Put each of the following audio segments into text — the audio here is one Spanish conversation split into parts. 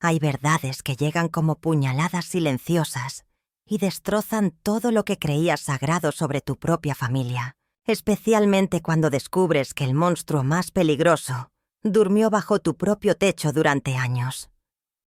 Hay verdades que llegan como puñaladas silenciosas y destrozan todo lo que creías sagrado sobre tu propia familia, especialmente cuando descubres que el monstruo más peligroso durmió bajo tu propio techo durante años.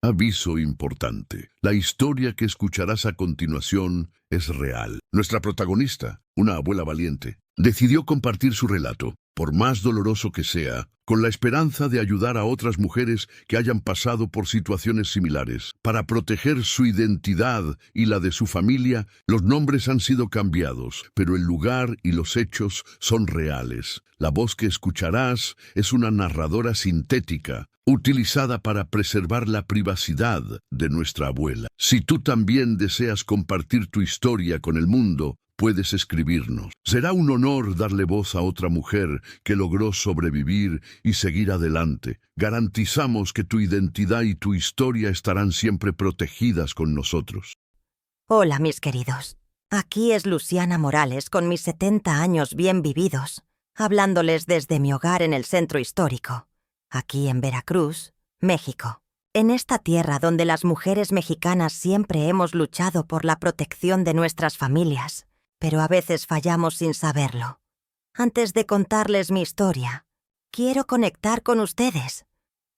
Aviso importante. La historia que escucharás a continuación es real. Nuestra protagonista, una abuela valiente, decidió compartir su relato, por más doloroso que sea, con la esperanza de ayudar a otras mujeres que hayan pasado por situaciones similares. Para proteger su identidad y la de su familia, los nombres han sido cambiados, pero el lugar y los hechos son reales. La voz que escucharás es una narradora sintética, utilizada para preservar la privacidad de nuestra abuela. Si tú también deseas compartir tu historia con el mundo, puedes escribirnos. Será un honor darle voz a otra mujer que logró sobrevivir y seguir adelante. Garantizamos que tu identidad y tu historia estarán siempre protegidas con nosotros. Hola, mis queridos. Aquí es Luciana Morales con mis 70 años bien vividos, hablándoles desde mi hogar en el centro histórico, aquí en Veracruz, México. En esta tierra donde las mujeres mexicanas siempre hemos luchado por la protección de nuestras familias, pero a veces fallamos sin saberlo. Antes de contarles mi historia, quiero conectar con ustedes.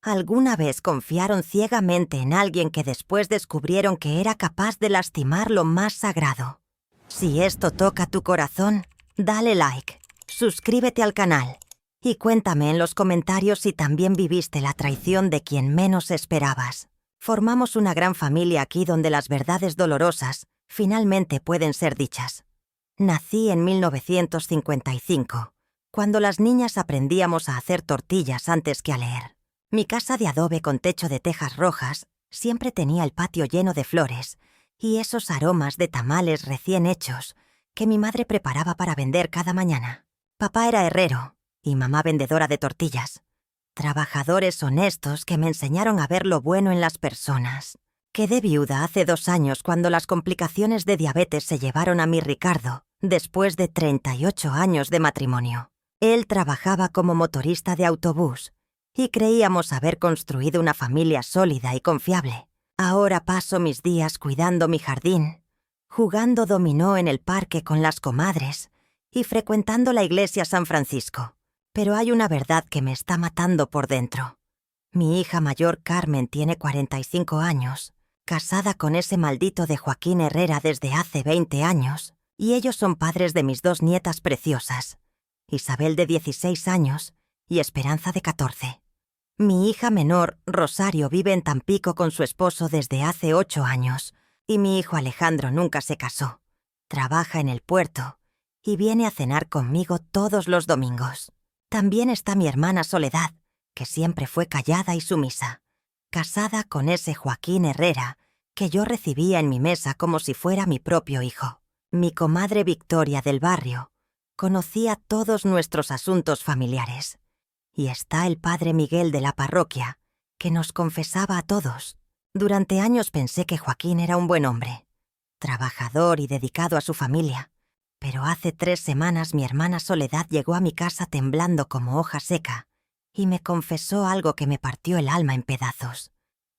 ¿Alguna vez confiaron ciegamente en alguien que después descubrieron que era capaz de lastimar lo más sagrado? Si esto toca tu corazón, dale like, suscríbete al canal y cuéntame en los comentarios si también viviste la traición de quien menos esperabas. Formamos una gran familia aquí donde las verdades dolorosas finalmente pueden ser dichas. Nací en 1955, cuando las niñas aprendíamos a hacer tortillas antes que a leer. Mi casa de adobe con techo de tejas rojas siempre tenía el patio lleno de flores y esos aromas de tamales recién hechos que mi madre preparaba para vender cada mañana. Papá era herrero y mamá vendedora de tortillas. Trabajadores honestos que me enseñaron a ver lo bueno en las personas. Quedé viuda hace 2 años cuando las complicaciones de diabetes se llevaron a mi Ricardo, después de 38 años de matrimonio. Él trabajaba como motorista de autobús y creíamos haber construido una familia sólida y confiable. Ahora paso mis días cuidando mi jardín, jugando dominó en el parque con las comadres y frecuentando la iglesia San Francisco. Pero hay una verdad que me está matando por dentro. Mi hija mayor Carmen tiene 45 años, casada con ese maldito de Joaquín Herrera desde hace 20 años, y ellos son padres de mis 2 nietas preciosas, Isabel de 16 años y Esperanza de 14. Mi hija menor, Rosario, vive en Tampico con su esposo desde hace 8 años, y mi hijo Alejandro nunca se casó. Trabaja en el puerto y viene a cenar conmigo todos los domingos. También está mi hermana Soledad, que siempre fue callada y sumisa, casada con ese Joaquín Herrera, que yo recibía en mi mesa como si fuera mi propio hijo. Mi comadre Victoria del barrio conocía todos nuestros asuntos familiares. Y está el padre Miguel de la parroquia, que nos confesaba a todos. Durante años pensé que Joaquín era un buen hombre, trabajador y dedicado a su familia. Pero hace 3 semanas mi hermana Soledad llegó a mi casa temblando como hoja seca y me confesó algo que me partió el alma en pedazos.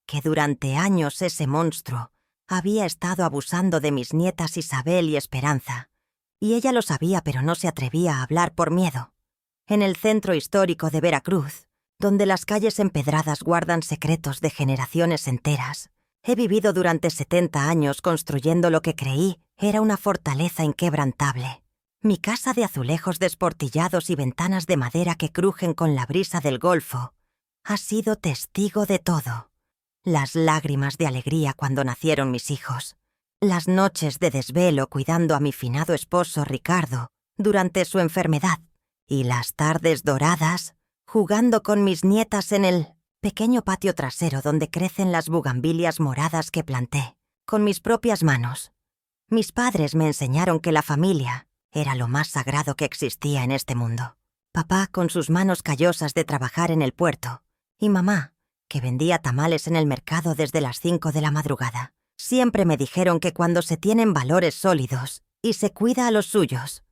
Que durante años ese monstruo había estado abusando de mis nietas Isabel y Esperanza. Y ella lo sabía, pero no se atrevía a hablar por miedo. En el centro histórico de Veracruz, donde las calles empedradas guardan secretos de generaciones enteras, he vivido durante 70 años construyendo lo que creí era una fortaleza inquebrantable. Mi casa de azulejos desportillados y ventanas de madera que crujen con la brisa del Golfo ha sido testigo de todo. Las lágrimas de alegría cuando nacieron mis hijos, las noches de desvelo cuidando a mi finado esposo Ricardo durante su enfermedad, y las tardes doradas jugando con mis nietas en el pequeño patio trasero donde crecen las bugambilias moradas que planté con mis propias manos. Mis padres me enseñaron que la familia era lo más sagrado que existía en este mundo. Papá con sus manos callosas de trabajar en el puerto y mamá, que vendía tamales en el mercado desde las 5 de la madrugada. Siempre me dijeron que cuando se tienen valores sólidos y se cuida a los suyos,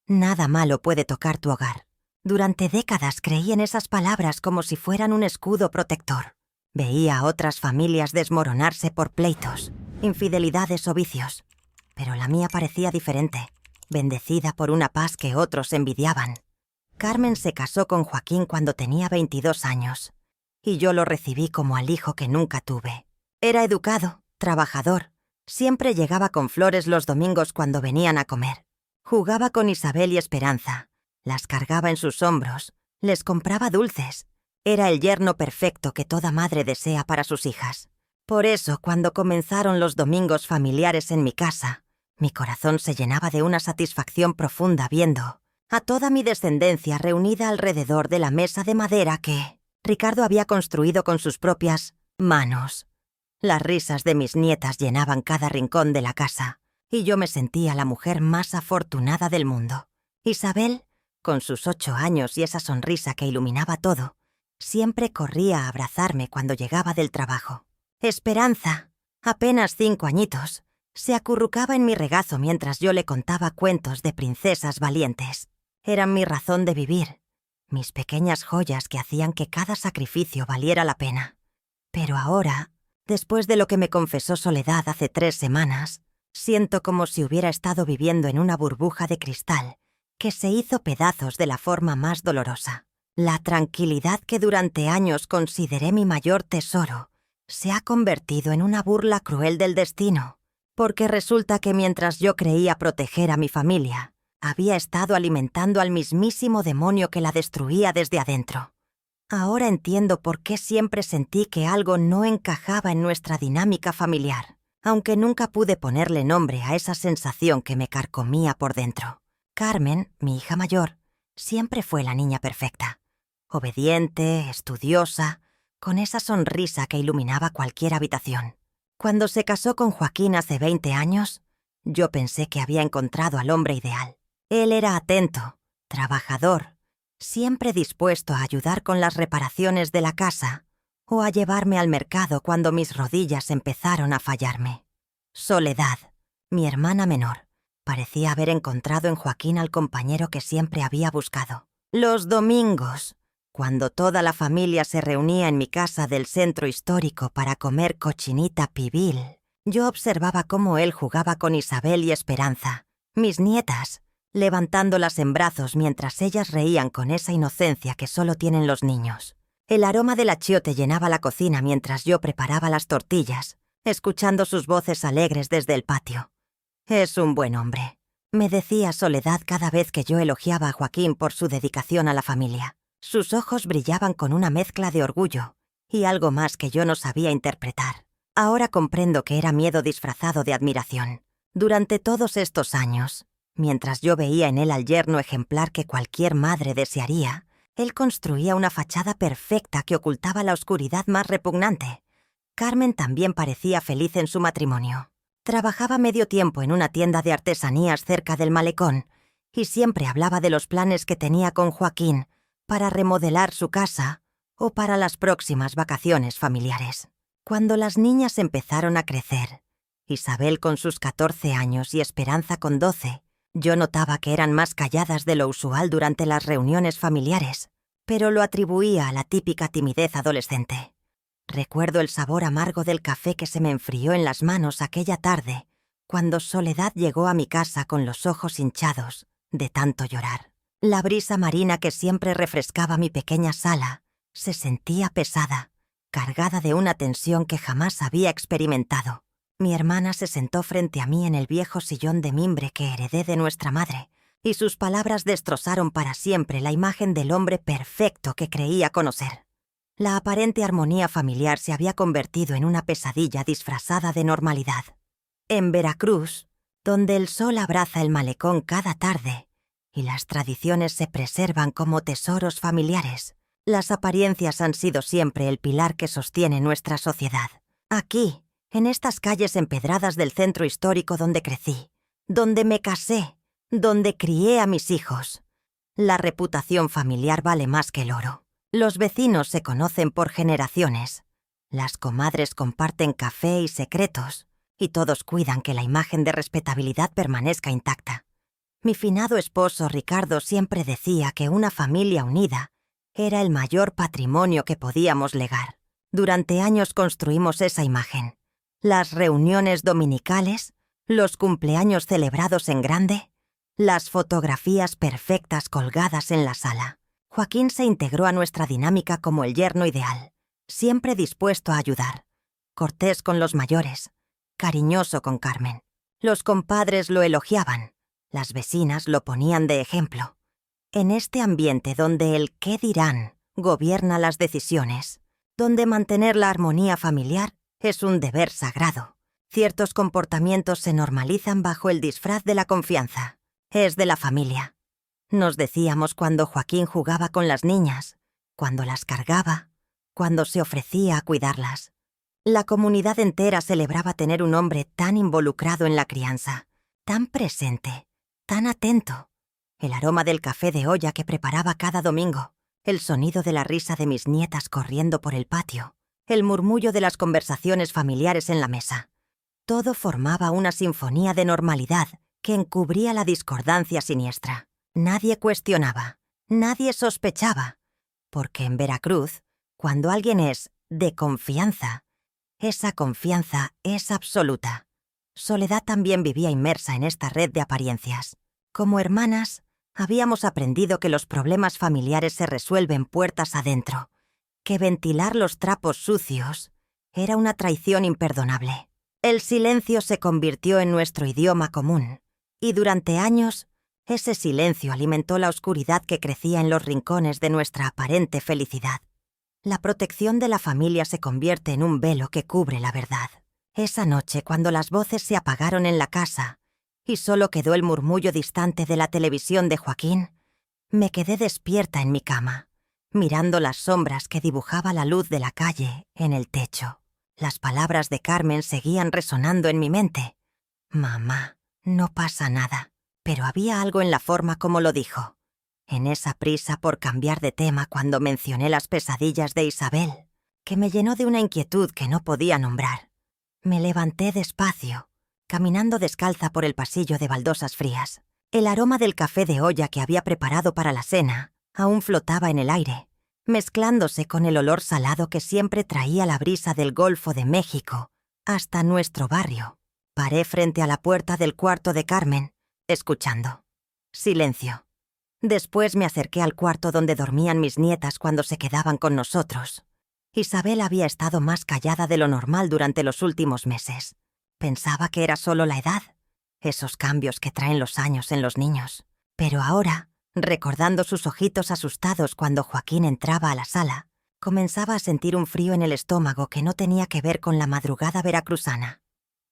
nada malo puede tocar tu hogar. Durante décadas creí en esas palabras como si fueran un escudo protector. Veía a otras familias desmoronarse por pleitos, infidelidades o vicios, pero la mía parecía diferente, bendecida por una paz que otros envidiaban. Carmen se casó con Joaquín cuando tenía 22 años, y yo lo recibí como al hijo que nunca tuve. Era educado, trabajador, siempre llegaba con flores los domingos cuando venían a comer. Jugaba con Isabel y Esperanza, las cargaba en sus hombros, les compraba dulces. Era el yerno perfecto que toda madre desea para sus hijas. Por eso, cuando comenzaron los domingos familiares en mi casa, mi corazón se llenaba de una satisfacción profunda viendo a toda mi descendencia reunida alrededor de la mesa de madera que Ricardo había construido con sus propias manos. Las risas de mis nietas llenaban cada rincón de la casa, y yo me sentía la mujer más afortunada del mundo. Isabel, con sus 8 años y esa sonrisa que iluminaba todo, siempre corría a abrazarme cuando llegaba del trabajo. Esperanza, apenas 5 añitos, se acurrucaba en mi regazo mientras yo le contaba cuentos de princesas valientes. Eran mi razón de vivir, mis pequeñas joyas que hacían que cada sacrificio valiera la pena. Pero ahora, después de lo que me confesó Soledad hace 3 semanas, siento como si hubiera estado viviendo en una burbuja de cristal que se hizo pedazos de la forma más dolorosa. La tranquilidad que durante años consideré mi mayor tesoro se ha convertido en una burla cruel del destino, porque resulta que mientras yo creía proteger a mi familia, había estado alimentando al mismísimo demonio que la destruía desde adentro. Ahora entiendo por qué siempre sentí que algo no encajaba en nuestra dinámica familiar, aunque nunca pude ponerle nombre a esa sensación que me carcomía por dentro. Carmen, mi hija mayor, siempre fue la niña perfecta. Obediente, estudiosa, con esa sonrisa que iluminaba cualquier habitación. Cuando se casó con Joaquín hace 20 años, yo pensé que había encontrado al hombre ideal. Él era atento, trabajador, siempre dispuesto a ayudar con las reparaciones de la casa o a llevarme al mercado cuando mis rodillas empezaron a fallarme. Soledad, mi hermana menor, parecía haber encontrado en Joaquín al compañero que siempre había buscado. Los domingos, cuando toda la familia se reunía en mi casa del centro histórico para comer cochinita pibil, yo observaba cómo él jugaba con Isabel y Esperanza, mis nietas, levantándolas en brazos mientras ellas reían con esa inocencia que solo tienen los niños. El aroma del achiote llenaba la cocina mientras yo preparaba las tortillas, escuchando sus voces alegres desde el patio. «Es un buen hombre», me decía Soledad cada vez que yo elogiaba a Joaquín por su dedicación a la familia. Sus ojos brillaban con una mezcla de orgullo y algo más que yo no sabía interpretar. Ahora comprendo que era miedo disfrazado de admiración. Durante todos estos años, mientras yo veía en él al yerno ejemplar que cualquier madre desearía, él construía una fachada perfecta que ocultaba la oscuridad más repugnante. Carmen también parecía feliz en su matrimonio. Trabajaba medio tiempo en una tienda de artesanías cerca del malecón y siempre hablaba de los planes que tenía con Joaquín para remodelar su casa o para las próximas vacaciones familiares. Cuando las niñas empezaron a crecer, Isabel con sus 14 años y Esperanza con 12, yo notaba que eran más calladas de lo usual durante las reuniones familiares, pero lo atribuía a la típica timidez adolescente. Recuerdo el sabor amargo del café que se me enfrió en las manos aquella tarde, cuando Soledad llegó a mi casa con los ojos hinchados de tanto llorar. La brisa marina que siempre refrescaba mi pequeña sala se sentía pesada, cargada de una tensión que jamás había experimentado. Mi hermana se sentó frente a mí en el viejo sillón de mimbre que heredé de nuestra madre, y sus palabras destrozaron para siempre la imagen del hombre perfecto que creía conocer. La aparente armonía familiar se había convertido en una pesadilla disfrazada de normalidad. En Veracruz, donde el sol abraza el malecón cada tarde y las tradiciones se preservan como tesoros familiares, las apariencias han sido siempre el pilar que sostiene nuestra sociedad. Aquí, en estas calles empedradas del centro histórico donde crecí, donde me casé, donde crié a mis hijos, la reputación familiar vale más que el oro. Los vecinos se conocen por generaciones. Las comadres comparten café y secretos, y todos cuidan que la imagen de respetabilidad permanezca intacta. Mi finado esposo Ricardo siempre decía que una familia unida era el mayor patrimonio que podíamos legar. Durante años construimos esa imagen. Las reuniones dominicales, los cumpleaños celebrados en grande, las fotografías perfectas colgadas en la sala. Joaquín se integró a nuestra dinámica como el yerno ideal, siempre dispuesto a ayudar, cortés con los mayores, cariñoso con Carmen. Los compadres lo elogiaban, las vecinas lo ponían de ejemplo. En este ambiente donde el qué dirán gobierna las decisiones, donde mantener la armonía familiar es un deber sagrado, ciertos comportamientos se normalizan bajo el disfraz de la confianza. Es de la familia. Nos decíamos cuando Joaquín jugaba con las niñas, cuando las cargaba, cuando se ofrecía a cuidarlas. La comunidad entera celebraba tener un hombre tan involucrado en la crianza, tan presente, tan atento. El aroma del café de olla que preparaba cada domingo, el sonido de la risa de mis nietas corriendo por el patio, el murmullo de las conversaciones familiares en la mesa. Todo formaba una sinfonía de normalidad que encubría la discordancia siniestra. Nadie cuestionaba, nadie sospechaba, porque en Veracruz, cuando alguien es de confianza, esa confianza es absoluta. Soledad también vivía inmersa en esta red de apariencias. Como hermanas, habíamos aprendido que los problemas familiares se resuelven puertas adentro, que ventilar los trapos sucios era una traición imperdonable. El silencio se convirtió en nuestro idioma común, y durante años, ese silencio alimentó la oscuridad que crecía en los rincones de nuestra aparente felicidad. La protección de la familia se convierte en un velo que cubre la verdad. Esa noche, cuando las voces se apagaron en la casa y solo quedó el murmullo distante de la televisión de Joaquín, me quedé despierta en mi cama, mirando las sombras que dibujaba la luz de la calle en el techo. Las palabras de Carmen seguían resonando en mi mente. «Mamá, no pasa nada». Pero había algo en la forma como lo dijo. En esa prisa por cambiar de tema cuando mencioné las pesadillas de Isabel, que me llenó de una inquietud que no podía nombrar. Me levanté despacio, caminando descalza por el pasillo de baldosas frías. El aroma del café de olla que había preparado para la cena aún flotaba en el aire, mezclándose con el olor salado que siempre traía la brisa del Golfo de México hasta nuestro barrio. Paré frente a la puerta del cuarto de Carmen, escuchando. Silencio. Después me acerqué al cuarto donde dormían mis nietas cuando se quedaban con nosotros. Isabel había estado más callada de lo normal durante los últimos meses. Pensaba que era solo la edad, esos cambios que traen los años en los niños. Pero ahora, recordando sus ojitos asustados cuando Joaquín entraba a la sala, comenzaba a sentir un frío en el estómago que no tenía que ver con la madrugada veracruzana.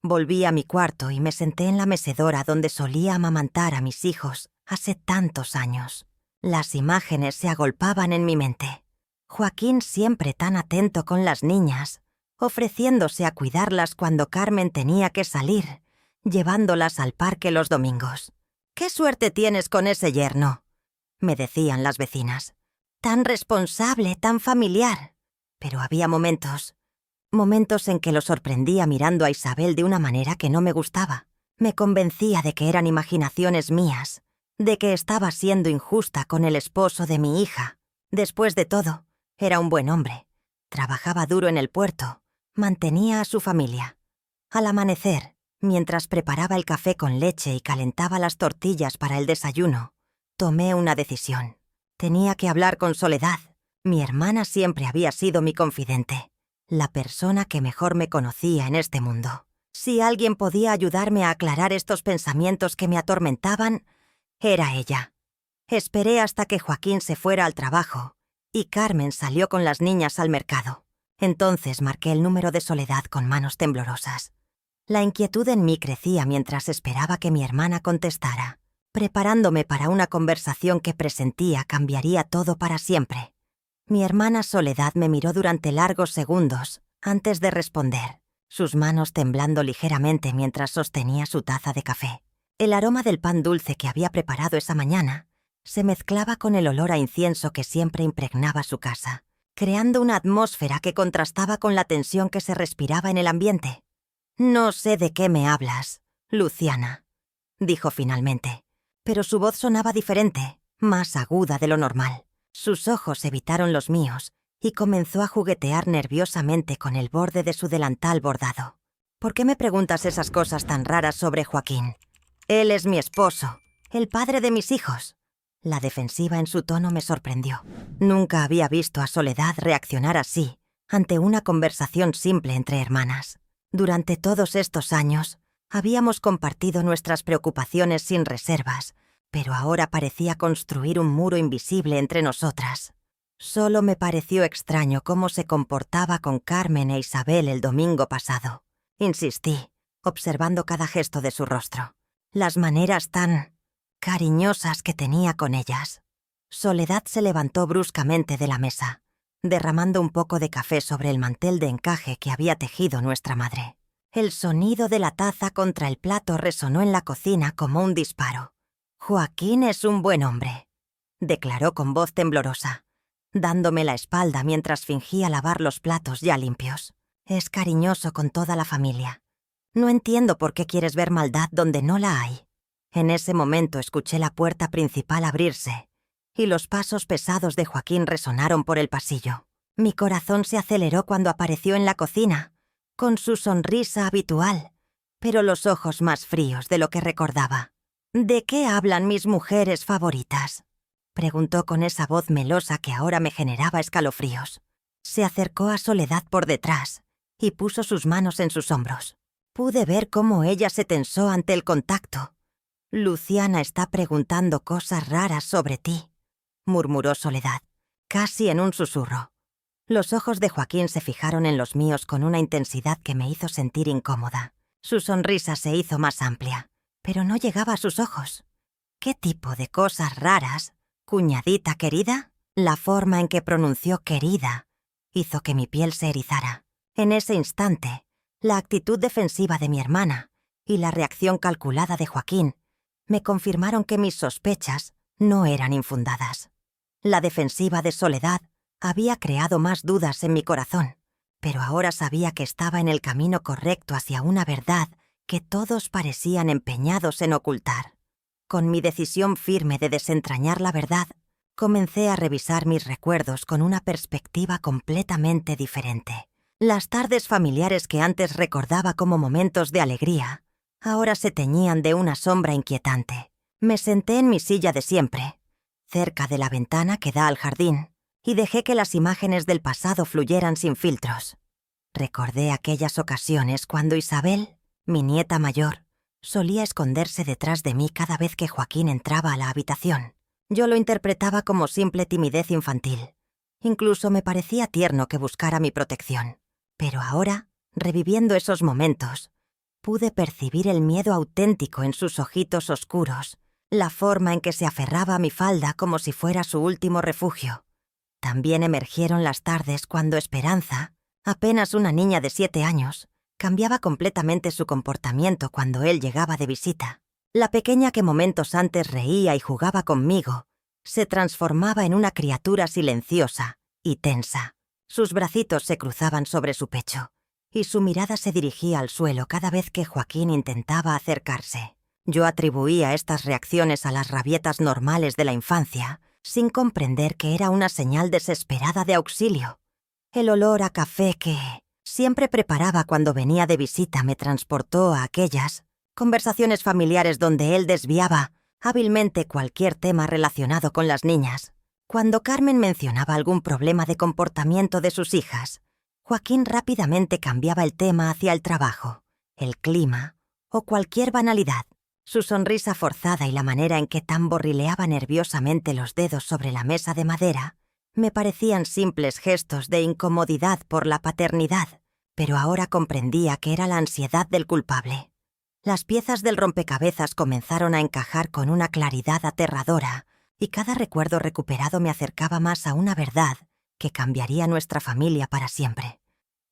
Volví a mi cuarto y me senté en la mecedora donde solía amamantar a mis hijos hace tantos años. Las imágenes se agolpaban en mi mente. Joaquín siempre tan atento con las niñas, ofreciéndose a cuidarlas cuando Carmen tenía que salir, llevándolas al parque los domingos. «¡Qué suerte tienes con ese yerno!», me decían las vecinas. «Tan responsable, tan familiar». Pero había momentos en que lo sorprendía mirando a Isabel de una manera que no me gustaba. Me convencía de que eran imaginaciones mías, de que estaba siendo injusta con el esposo de mi hija. Después de todo, era un buen hombre. Trabajaba duro en el puerto, mantenía a su familia. Al amanecer, mientras preparaba el café con leche y calentaba las tortillas para el desayuno, tomé una decisión. Tenía que hablar con Soledad. Mi hermana siempre había sido mi confidente, la persona que mejor me conocía en este mundo. Si alguien podía ayudarme a aclarar estos pensamientos que me atormentaban, era ella. Esperé hasta que Joaquín se fuera al trabajo y Carmen salió con las niñas al mercado. Entonces marqué el número de Soledad con manos temblorosas. La inquietud en mí crecía mientras esperaba que mi hermana contestara, preparándome para una conversación que presentía cambiaría todo para siempre. Mi hermana Soledad me miró durante largos segundos antes de responder, sus manos temblando ligeramente mientras sostenía su taza de café. El aroma del pan dulce que había preparado esa mañana se mezclaba con el olor a incienso que siempre impregnaba su casa, creando una atmósfera que contrastaba con la tensión que se respiraba en el ambiente. «No sé de qué me hablas, Luciana», dijo finalmente, pero su voz sonaba diferente, más aguda de lo normal. Sus ojos evitaron los míos y comenzó a juguetear nerviosamente con el borde de su delantal bordado. ¿Por qué me preguntas esas cosas tan raras sobre Joaquín? Él es mi esposo, el padre de mis hijos. La defensiva en su tono me sorprendió. Nunca había visto a Soledad reaccionar así ante una conversación simple entre hermanas. Durante todos estos años, habíamos compartido nuestras preocupaciones sin reservas, pero ahora parecía construir un muro invisible entre nosotras. Solo me pareció extraño cómo se comportaba con Carmen e Isabel el domingo pasado. Insistí, observando cada gesto de su rostro. Las maneras tan cariñosas que tenía con ellas. Soledad se levantó bruscamente de la mesa, derramando un poco de café sobre el mantel de encaje que había tejido nuestra madre. El sonido de la taza contra el plato resonó en la cocina como un disparo. «Joaquín es un buen hombre», declaró con voz temblorosa, dándome la espalda mientras fingía lavar los platos ya limpios. «Es cariñoso con toda la familia. No entiendo por qué quieres ver maldad donde no la hay». En ese momento escuché la puerta principal abrirse y los pasos pesados de Joaquín resonaron por el pasillo. Mi corazón se aceleró cuando apareció en la cocina, con su sonrisa habitual, pero los ojos más fríos de lo que recordaba. «¿De qué hablan mis mujeres favoritas?», preguntó con esa voz melosa que ahora me generaba escalofríos. Se acercó a Soledad por detrás y puso sus manos en sus hombros. Pude ver cómo ella se tensó ante el contacto. «Luciana está preguntando cosas raras sobre ti», murmuró Soledad, casi en un susurro. Los ojos de Joaquín se fijaron en los míos con una intensidad que me hizo sentir incómoda. Su sonrisa se hizo más amplia, pero no llegaba a sus ojos. «¿Qué tipo de cosas raras, cuñadita querida?». La forma en que pronunció querida hizo que mi piel se erizara. En ese instante, la actitud defensiva de mi hermana y la reacción calculada de Joaquín me confirmaron que mis sospechas no eran infundadas. La defensiva de Soledad había creado más dudas en mi corazón, pero ahora sabía que estaba en el camino correcto hacia una verdad que todos parecían empeñados en ocultar. Con mi decisión firme de desentrañar la verdad, comencé a revisar mis recuerdos con una perspectiva completamente diferente. Las tardes familiares que antes recordaba como momentos de alegría, ahora se teñían de una sombra inquietante. Me senté en mi silla de siempre, cerca de la ventana que da al jardín, y dejé que las imágenes del pasado fluyeran sin filtros. Recordé aquellas ocasiones cuando Isabel, mi nieta mayor, solía esconderse detrás de mí cada vez que Joaquín entraba a la habitación. Yo lo interpretaba como simple timidez infantil. Incluso me parecía tierno que buscara mi protección. Pero ahora, reviviendo esos momentos, pude percibir el miedo auténtico en sus ojitos oscuros, la forma en que se aferraba a mi falda como si fuera su último refugio. También emergieron las tardes cuando Esperanza, apenas una niña de 7 años, cambiaba completamente su comportamiento cuando él llegaba de visita. La pequeña que momentos antes reía y jugaba conmigo, se transformaba en una criatura silenciosa y tensa. Sus bracitos se cruzaban sobre su pecho, y su mirada se dirigía al suelo cada vez que Joaquín intentaba acercarse. Yo atribuía estas reacciones a las rabietas normales de la infancia, sin comprender que era una señal desesperada de auxilio. El olor a café que siempre preparaba cuando venía de visita me transportó a aquellas conversaciones familiares donde él desviaba hábilmente cualquier tema relacionado con las niñas. Cuando Carmen mencionaba algún problema de comportamiento de sus hijas, Joaquín rápidamente cambiaba el tema hacia el trabajo, el clima o cualquier banalidad. Su sonrisa forzada y la manera en que tamborrileaba nerviosamente los dedos sobre la mesa de madera me parecían simples gestos de incomodidad por la paternidad, pero ahora comprendía que era la ansiedad del culpable. Las piezas del rompecabezas comenzaron a encajar con una claridad aterradora, y cada recuerdo recuperado me acercaba más a una verdad que cambiaría nuestra familia para siempre.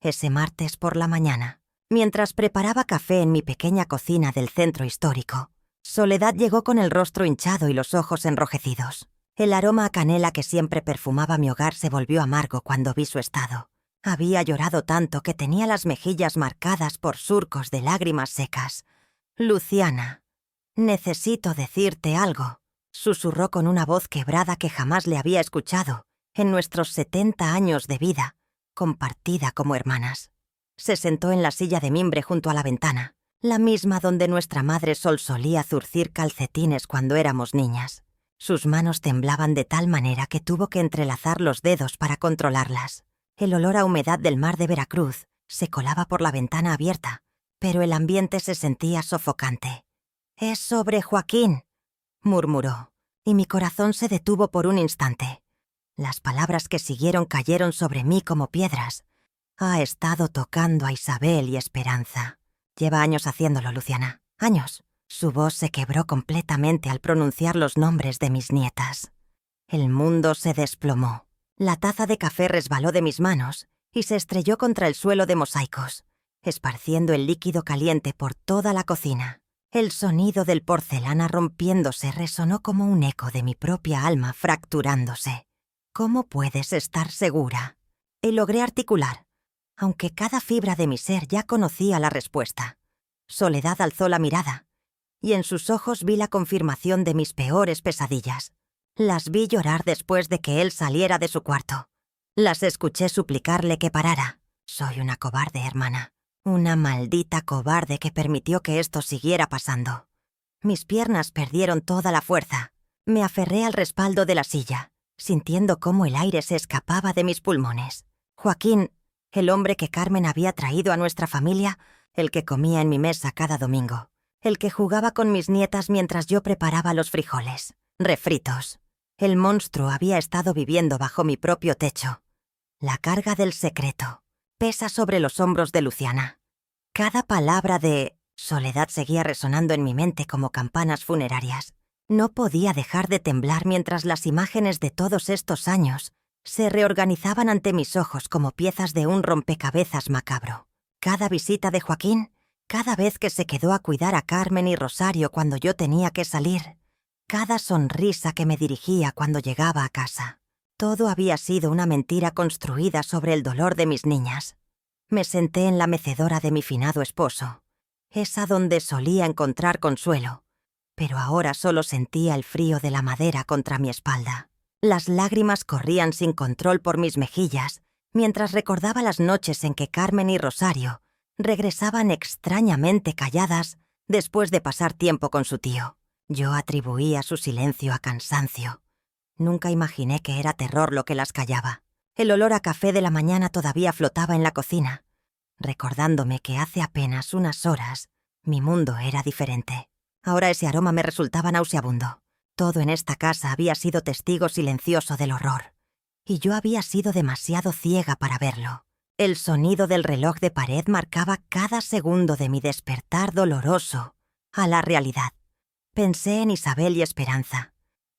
Ese martes por la mañana, mientras preparaba café en mi pequeña cocina del centro histórico, Soledad llegó con el rostro hinchado y los ojos enrojecidos. El aroma a canela que siempre perfumaba mi hogar se volvió amargo cuando vi su estado. Había llorado tanto que tenía las mejillas marcadas por surcos de lágrimas secas. «Luciana, necesito decirte algo», susurró con una voz quebrada que jamás le había escuchado en nuestros 70 años de vida, compartida como hermanas. Se sentó en la silla de mimbre junto a la ventana, la misma donde nuestra madre Sol solía zurcir calcetines cuando éramos niñas. Sus manos temblaban de tal manera que tuvo que entrelazar los dedos para controlarlas. El olor a humedad del mar de Veracruz se colaba por la ventana abierta, pero el ambiente se sentía sofocante. «Es sobre Joaquín», murmuró, y mi corazón se detuvo por un instante. Las palabras que siguieron cayeron sobre mí como piedras. «Ha estado tocando a Isabel y Esperanza. Lleva años haciéndolo, Luciana. Años». Su voz se quebró completamente al pronunciar los nombres de mis nietas. El mundo se desplomó. La taza de café resbaló de mis manos y se estrelló contra el suelo de mosaicos, esparciendo el líquido caliente por toda la cocina. El sonido del porcelana rompiéndose resonó como un eco de mi propia alma fracturándose. «¿Cómo puedes estar segura?». Y logré articular, aunque cada fibra de mi ser ya conocía la respuesta. Soledad alzó la mirada, y en sus ojos vi la confirmación de mis peores pesadillas. Las vi llorar después de que él saliera de su cuarto. Las escuché suplicarle que parara. «Soy una cobarde, hermana. Una maldita cobarde que permitió que esto siguiera pasando». Mis piernas perdieron toda la fuerza. Me aferré al respaldo de la silla, sintiendo cómo el aire se escapaba de mis pulmones. Joaquín, el hombre que Carmen había traído a nuestra familia, el que comía en mi mesa cada domingo, el que jugaba con mis nietas mientras yo preparaba los frijoles refritos. El monstruo había estado viviendo bajo mi propio techo. La carga del secreto pesa sobre los hombros de Luciana. Cada palabra de Soledad seguía resonando en mi mente como campanas funerarias. No podía dejar de temblar mientras las imágenes de todos estos años se reorganizaban ante mis ojos como piezas de un rompecabezas macabro. Cada visita de Joaquín, cada vez que se quedó a cuidar a Carmen y Rosario cuando yo tenía que salir, cada sonrisa que me dirigía cuando llegaba a casa. Todo había sido una mentira construida sobre el dolor de mis niñas. Me senté en la mecedora de mi finado esposo, esa donde solía encontrar consuelo, pero ahora solo sentía el frío de la madera contra mi espalda. Las lágrimas corrían sin control por mis mejillas mientras recordaba las noches en que Carmen y Rosario regresaban extrañamente calladas después de pasar tiempo con su tío. Yo atribuía su silencio a cansancio. Nunca imaginé que era terror lo que las callaba. El olor a café de la mañana todavía flotaba en la cocina, recordándome que hace apenas unas horas mi mundo era diferente. Ahora ese aroma me resultaba nauseabundo. Todo en esta casa había sido testigo silencioso del horror, y yo había sido demasiado ciega para verlo. El sonido del reloj de pared marcaba cada segundo de mi despertar doloroso a la realidad. Pensé en Isabel y Esperanza,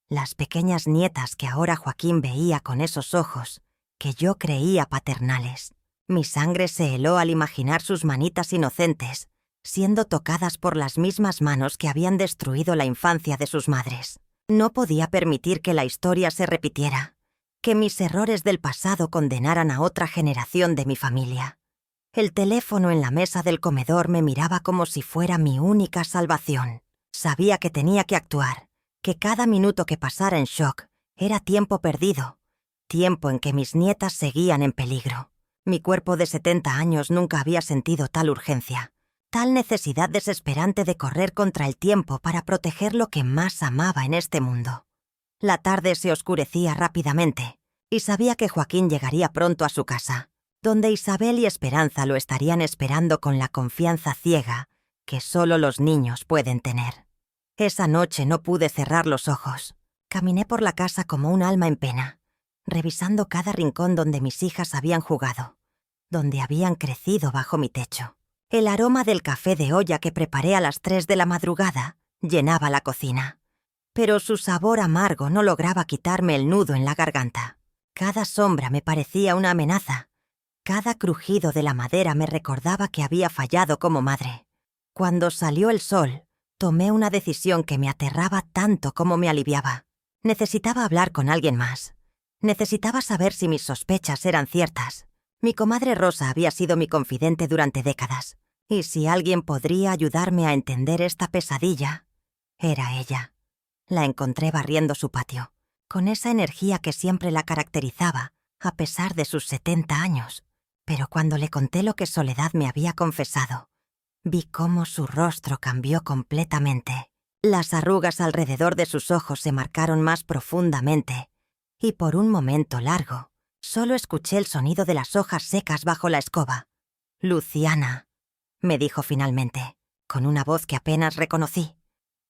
las pequeñas nietas que ahora Joaquín veía con esos ojos que yo creía paternales. Mi sangre se heló al imaginar sus manitas inocentes siendo tocadas por las mismas manos que habían destruido la infancia de sus madres. No podía permitir que la historia se repitiera, que mis errores del pasado condenaran a otra generación de mi familia. El teléfono en la mesa del comedor me miraba como si fuera mi única salvación. Sabía que tenía que actuar, que cada minuto que pasara en shock era tiempo perdido, tiempo en que mis nietas seguían en peligro. Mi cuerpo de 70 años nunca había sentido tal urgencia, tal necesidad desesperante de correr contra el tiempo para proteger lo que más amaba en este mundo. La tarde se oscurecía rápidamente y sabía que Joaquín llegaría pronto a su casa, donde Isabel y Esperanza lo estarían esperando con la confianza ciega que solo los niños pueden tener. Esa noche no pude cerrar los ojos. Caminé por la casa como un alma en pena, revisando cada rincón donde mis hijas habían jugado, donde habían crecido bajo mi techo. El aroma del café de olla que preparé a las 3 de la madrugada llenaba la cocina, pero su sabor amargo no lograba quitarme el nudo en la garganta. Cada sombra me parecía una amenaza. Cada crujido de la madera me recordaba que había fallado como madre. Cuando salió el sol, tomé una decisión que me aterraba tanto como me aliviaba. Necesitaba hablar con alguien más. Necesitaba saber si mis sospechas eran ciertas. Mi comadre Rosa había sido mi confidente durante décadas, y si alguien podría ayudarme a entender esta pesadilla, era ella. La encontré barriendo su patio, con esa energía que siempre la caracterizaba, a pesar de sus 70 años. Pero cuando le conté lo que Soledad me había confesado, vi cómo su rostro cambió completamente. Las arrugas alrededor de sus ojos se marcaron más profundamente, y por un momento largo, solo escuché el sonido de las hojas secas bajo la escoba. «Luciana», me dijo finalmente, con una voz que apenas reconocí.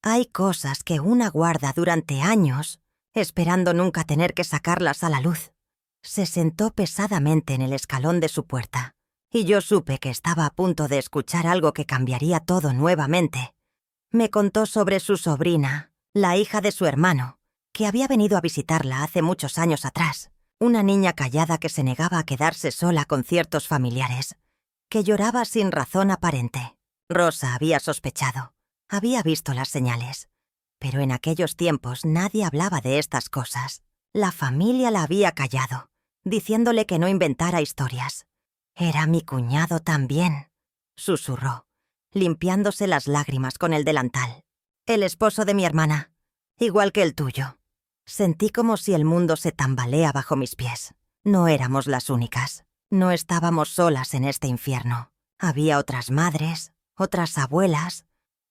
«Hay cosas que una guarda durante años, esperando nunca tener que sacarlas a la luz». Se sentó pesadamente en el escalón de su puerta, y yo supe que estaba a punto de escuchar algo que cambiaría todo nuevamente. Me contó sobre su sobrina, la hija de su hermano, que había venido a visitarla hace muchos años atrás, una niña callada que se negaba a quedarse sola con ciertos familiares, que lloraba sin razón aparente. Rosa había sospechado, había visto las señales, pero en aquellos tiempos nadie hablaba de estas cosas. La familia la había callado, diciéndole que no inventara historias. «Era mi cuñado también», susurró, limpiándose las lágrimas con el delantal. «El esposo de mi hermana, igual que el tuyo». Sentí como si el mundo se tambalea bajo mis pies. No éramos las únicas. No estábamos solas en este infierno. Había otras madres, otras abuelas,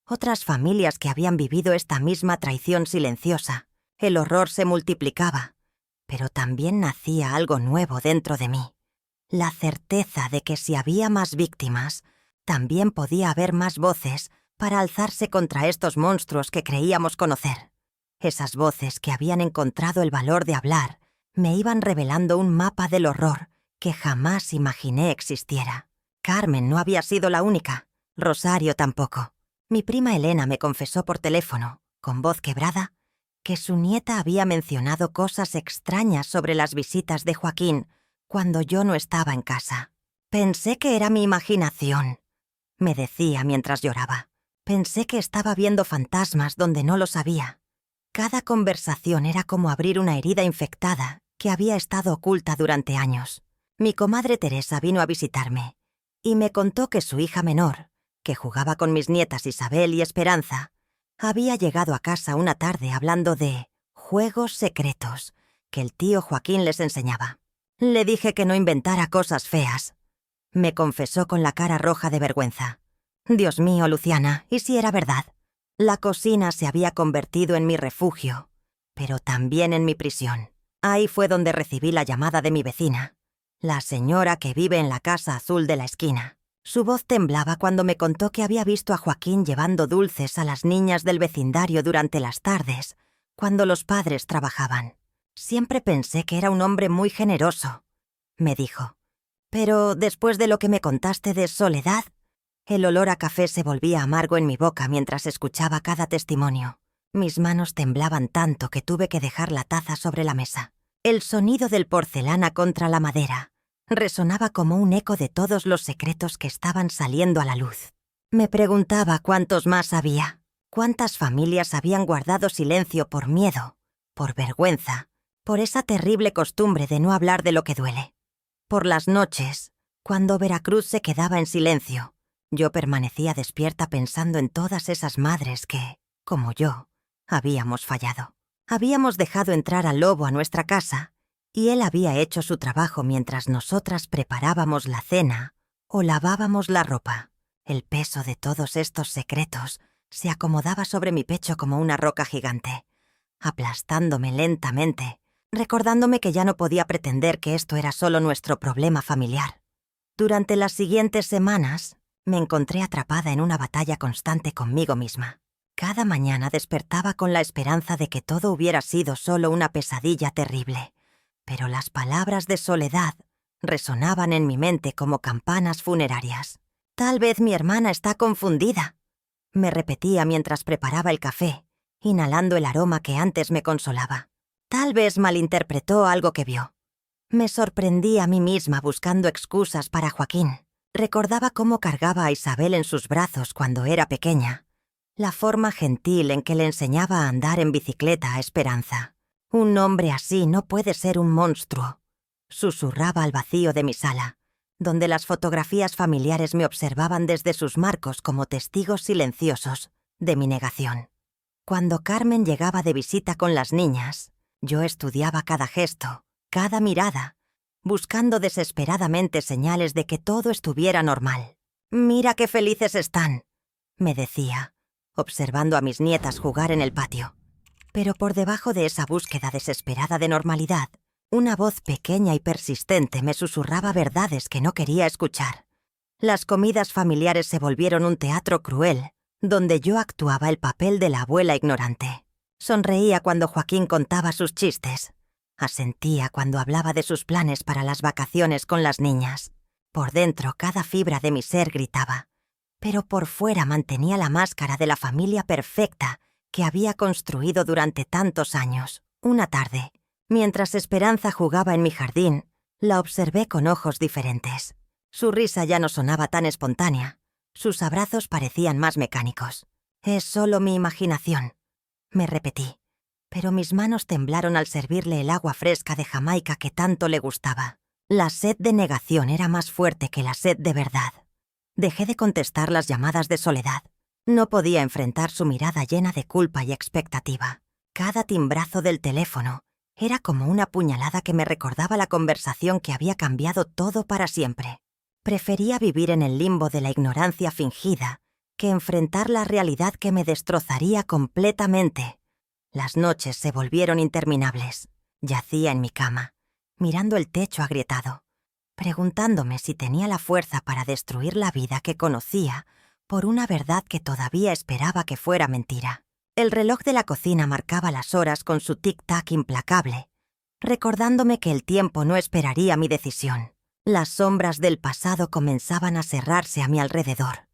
otras familias que habían vivido esta misma traición silenciosa. El horror se multiplicaba, pero también nacía algo nuevo dentro de mí. La certeza de que si había más víctimas, también podía haber más voces para alzarse contra estos monstruos que creíamos conocer. Esas voces que habían encontrado el valor de hablar me iban revelando un mapa del horror que jamás imaginé existiera. Carmen no había sido la única, Rosario tampoco. Mi prima Elena me confesó por teléfono, con voz quebrada, que su nieta había mencionado cosas extrañas sobre las visitas de Joaquín cuando yo no estaba en casa. «Pensé que era mi imaginación», me decía mientras lloraba. «Pensé que estaba viendo fantasmas donde no los había». Cada conversación era como abrir una herida infectada que había estado oculta durante años. Mi comadre Teresa vino a visitarme y me contó que su hija menor, que jugaba con mis nietas Isabel y Esperanza, había llegado a casa una tarde hablando de juegos secretos que el tío Joaquín les enseñaba. Le dije que no inventara cosas feas. Me confesó con la cara roja de vergüenza. «Dios mío, Luciana, ¿y si era verdad?» La cocina se había convertido en mi refugio, pero también en mi prisión. Ahí fue donde recibí la llamada de mi vecina, la señora que vive en la casa azul de la esquina. Su voz temblaba cuando me contó que había visto a Joaquín llevando dulces a las niñas del vecindario durante las tardes, cuando los padres trabajaban. «Siempre pensé que era un hombre muy generoso», me dijo. «Pero después de lo que me contaste de Soledad...» El olor a café se volvía amargo en mi boca mientras escuchaba cada testimonio. Mis manos temblaban tanto que tuve que dejar la taza sobre la mesa. El sonido del porcelana contra la madera resonaba como un eco de todos los secretos que estaban saliendo a la luz. Me preguntaba cuántos más había, cuántas familias habían guardado silencio por miedo, por vergüenza, por esa terrible costumbre de no hablar de lo que duele. Por las noches, cuando Veracruz se quedaba en silencio, yo permanecía despierta pensando en todas esas madres que, como yo, habíamos fallado. Habíamos dejado entrar al lobo a nuestra casa y él había hecho su trabajo mientras nosotras preparábamos la cena o lavábamos la ropa. El peso de todos estos secretos se acomodaba sobre mi pecho como una roca gigante, aplastándome lentamente, recordándome que ya no podía pretender que esto era solo nuestro problema familiar. Durante las siguientes semanas, me encontré atrapada en una batalla constante conmigo misma. Cada mañana despertaba con la esperanza de que todo hubiera sido solo una pesadilla terrible, pero las palabras de Soledad resonaban en mi mente como campanas funerarias. «Tal vez mi hermana está confundida», me repetía mientras preparaba el café, inhalando el aroma que antes me consolaba. «Tal vez malinterpretó algo que vio». Me sorprendí a mí misma buscando excusas para Joaquín. Recordaba cómo cargaba a Isabel en sus brazos cuando era pequeña, la forma gentil en que le enseñaba a andar en bicicleta a Esperanza. «Un hombre así no puede ser un monstruo», susurraba al vacío de mi sala, donde las fotografías familiares me observaban desde sus marcos como testigos silenciosos de mi negación. Cuando Carmen llegaba de visita con las niñas, Yo estudiaba cada gesto, cada mirada, buscando desesperadamente señales de que todo estuviera normal. «Mira qué felices están», me decía, observando a mis nietas jugar en el patio. Pero por debajo de esa búsqueda desesperada de normalidad, una voz pequeña y persistente me susurraba verdades que no quería escuchar. Las comidas familiares se volvieron un teatro cruel, donde yo actuaba el papel de la abuela ignorante. Sonreía cuando Joaquín contaba sus chistes. Asentía cuando hablaba de sus planes para las vacaciones con las niñas. Por dentro, cada fibra de mi ser gritaba, pero por fuera mantenía la máscara de la familia perfecta que había construido durante tantos años. Una tarde, mientras Esperanza jugaba en mi jardín, la observé con ojos diferentes. Su risa ya no sonaba tan espontánea. Sus abrazos parecían más mecánicos. «Es solo mi imaginación», me repetí, pero mis manos temblaron al servirle el agua fresca de Jamaica que tanto le gustaba. La sed de negación era más fuerte que la sed de verdad. Dejé de contestar las llamadas de Soledad. No podía enfrentar su mirada llena de culpa y expectativa. Cada timbrazo del teléfono era como una puñalada que me recordaba la conversación que había cambiado todo para siempre. Prefería vivir en el limbo de la ignorancia fingida que enfrentar la realidad que me destrozaría completamente. Las noches se volvieron interminables. Yacía en mi cama, mirando el techo agrietado, preguntándome si tenía la fuerza para destruir la vida que conocía por una verdad que todavía esperaba que fuera mentira. El reloj de la cocina marcaba las horas con su tic-tac implacable, recordándome que el tiempo no esperaría mi decisión. Las sombras del pasado comenzaban a cerrarse a mi alrededor.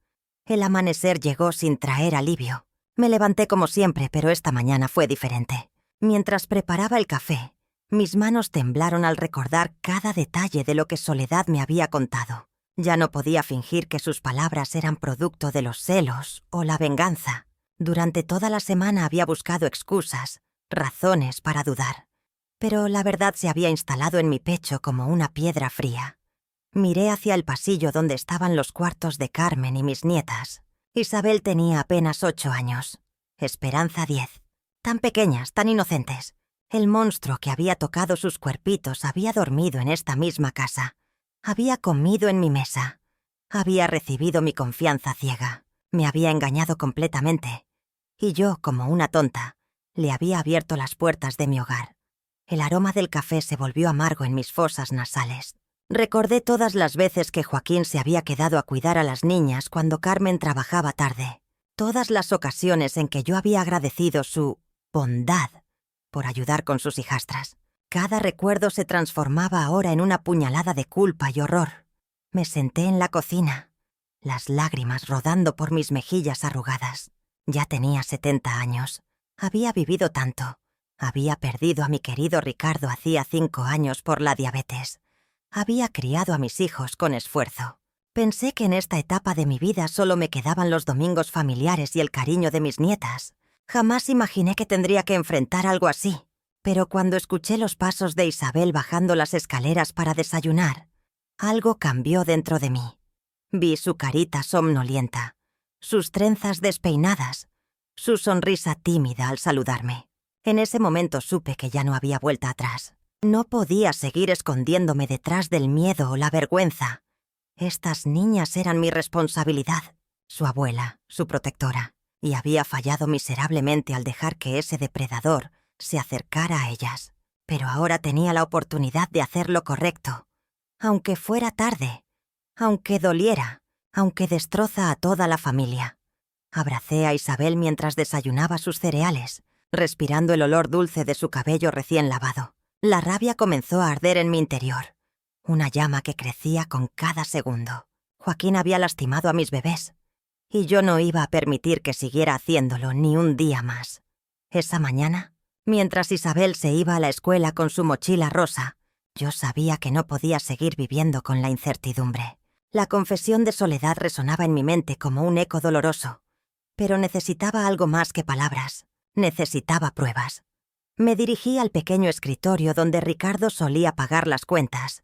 El amanecer llegó sin traer alivio. Me levanté como siempre, pero esta mañana fue diferente. Mientras preparaba el café, mis manos temblaron al recordar cada detalle de lo que Soledad me había contado. Ya no podía fingir que sus palabras eran producto de los celos o la venganza. Durante toda la semana había buscado excusas, razones para dudar. Pero la verdad se había instalado en mi pecho como una piedra fría. Miré hacia el pasillo donde estaban los cuartos de Carmen y mis nietas. Isabel tenía apenas 8 años. Esperanza 10. Tan pequeñas, tan inocentes. El monstruo que había tocado sus cuerpitos había dormido en esta misma casa. Había comido en mi mesa. Había recibido mi confianza ciega. Me había engañado completamente. Y yo, como una tonta, le había abierto las puertas de mi hogar. El aroma del café se volvió amargo en mis fosas nasales. Recordé todas las veces que Joaquín se había quedado a cuidar a las niñas cuando Carmen trabajaba tarde. Todas las ocasiones en que yo había agradecido su bondad por ayudar con sus hijastras. Cada recuerdo se transformaba ahora en una puñalada de culpa y horror. Me senté en la cocina, las lágrimas rodando por mis mejillas arrugadas. Ya tenía 70 años. Había vivido tanto. Había perdido a mi querido Ricardo hacía 5 años por la diabetes. Había criado a mis hijos con esfuerzo. Pensé que en esta etapa de mi vida solo me quedaban los domingos familiares y el cariño de mis nietas. Jamás imaginé que tendría que enfrentar algo así. Pero cuando escuché los pasos de Isabel bajando las escaleras para desayunar, algo cambió dentro de mí. Vi su carita somnolienta, sus trenzas despeinadas, su sonrisa tímida al saludarme. En ese momento supe que ya no había vuelta atrás. No podía seguir escondiéndome detrás del miedo o la vergüenza. Estas niñas eran mi responsabilidad, su abuela, su protectora, y había fallado miserablemente al dejar que ese depredador se acercara a ellas. Pero ahora tenía la oportunidad de hacer lo correcto, aunque fuera tarde, aunque doliera, aunque destroza a toda la familia. Abracé a Isabel mientras desayunaba sus cereales, respirando el olor dulce de su cabello recién lavado. La rabia comenzó a arder en mi interior, una llama que crecía con cada segundo. Joaquín había lastimado a mis bebés, y yo no iba a permitir que siguiera haciéndolo ni un día más. Esa mañana, mientras Isabel se iba a la escuela con su mochila rosa, yo sabía que no podía seguir viviendo con la incertidumbre. La confesión de Soledad resonaba en mi mente como un eco doloroso, pero necesitaba algo más que palabras. Necesitaba pruebas. Me dirigí al pequeño escritorio donde Ricardo solía pagar las cuentas,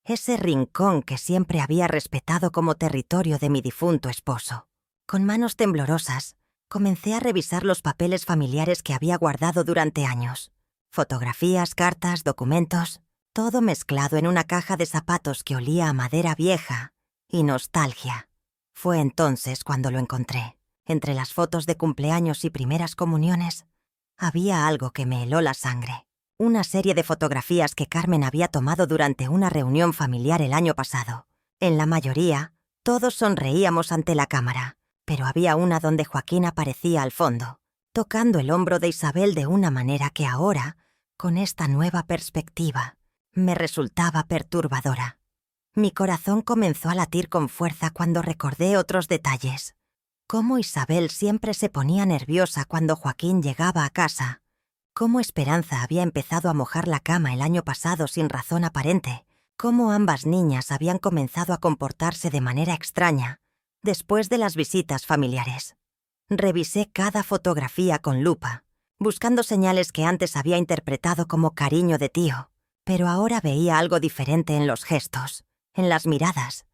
ese rincón que siempre había respetado como territorio de mi difunto esposo. Con manos temblorosas, comencé a revisar los papeles familiares que había guardado durante años. Fotografías, cartas, documentos, todo mezclado en una caja de zapatos que olía a madera vieja y nostalgia. Fue entonces cuando lo encontré. Entre las fotos de cumpleaños y primeras comuniones, había algo que me heló la sangre. Una serie de fotografías que Carmen había tomado durante una reunión familiar el año pasado. En la mayoría, todos sonreíamos ante la cámara, pero había una donde Joaquín aparecía al fondo, tocando el hombro de Isabel de una manera que ahora, con esta nueva perspectiva, me resultaba perturbadora. Mi corazón comenzó a latir con fuerza cuando recordé otros detalles. Cómo Isabel siempre se ponía nerviosa cuando Joaquín llegaba a casa. Cómo Esperanza había empezado a mojar la cama el año pasado sin razón aparente. Cómo ambas niñas habían comenzado a comportarse de manera extraña después de las visitas familiares. Revisé cada fotografía con lupa, buscando señales que antes había interpretado como cariño de tío, pero ahora veía algo diferente en los gestos, en las miradas,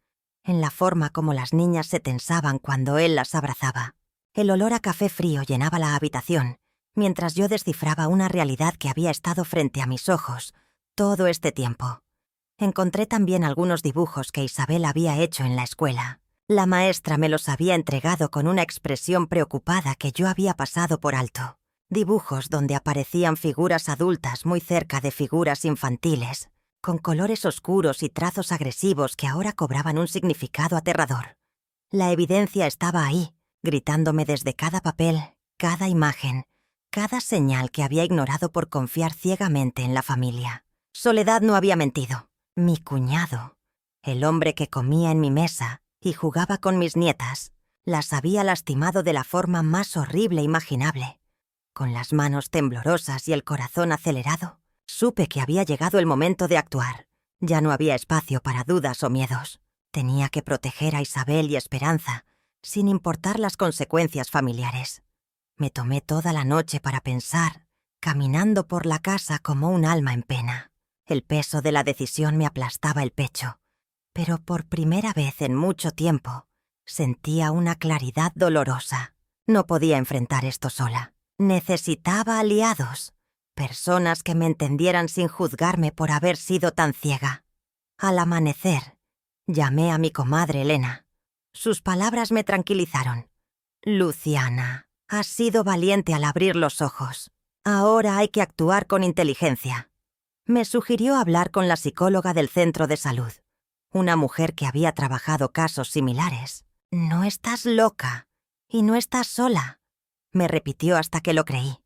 en la forma como las niñas se tensaban cuando él las abrazaba. El olor a café frío llenaba la habitación, mientras yo descifraba una realidad que había estado frente a mis ojos todo este tiempo. Encontré también algunos dibujos que Isabel había hecho en la escuela. La maestra me los había entregado con una expresión preocupada que yo había pasado por alto. Dibujos donde aparecían figuras adultas muy cerca de figuras infantiles, con colores oscuros y trazos agresivos que ahora cobraban un significado aterrador. La evidencia estaba ahí, gritándome desde cada papel, cada imagen, cada señal que había ignorado por confiar ciegamente en la familia. Soledad no había mentido. Mi cuñado, el hombre que comía en mi mesa y jugaba con mis nietas, las había lastimado de la forma más horrible imaginable. Con las manos temblorosas y el corazón acelerado, supe que había llegado el momento de actuar. Ya no había espacio para dudas o miedos. Tenía que proteger a Isabel y Esperanza, sin importar las consecuencias familiares. Me tomé toda la noche para pensar, caminando por la casa como un alma en pena. El peso de la decisión me aplastaba el pecho, pero por primera vez en mucho tiempo sentía una claridad dolorosa. No podía enfrentar esto sola. Necesitaba aliados, personas que me entendieran sin juzgarme por haber sido tan ciega. Al amanecer, llamé a mi comadre Elena. Sus palabras me tranquilizaron. Luciana, has sido valiente al abrir los ojos. Ahora hay que actuar con inteligencia. Me sugirió hablar con la psicóloga del centro de salud, una mujer que había trabajado casos similares. No estás loca y no estás sola, me repitió hasta que lo creí.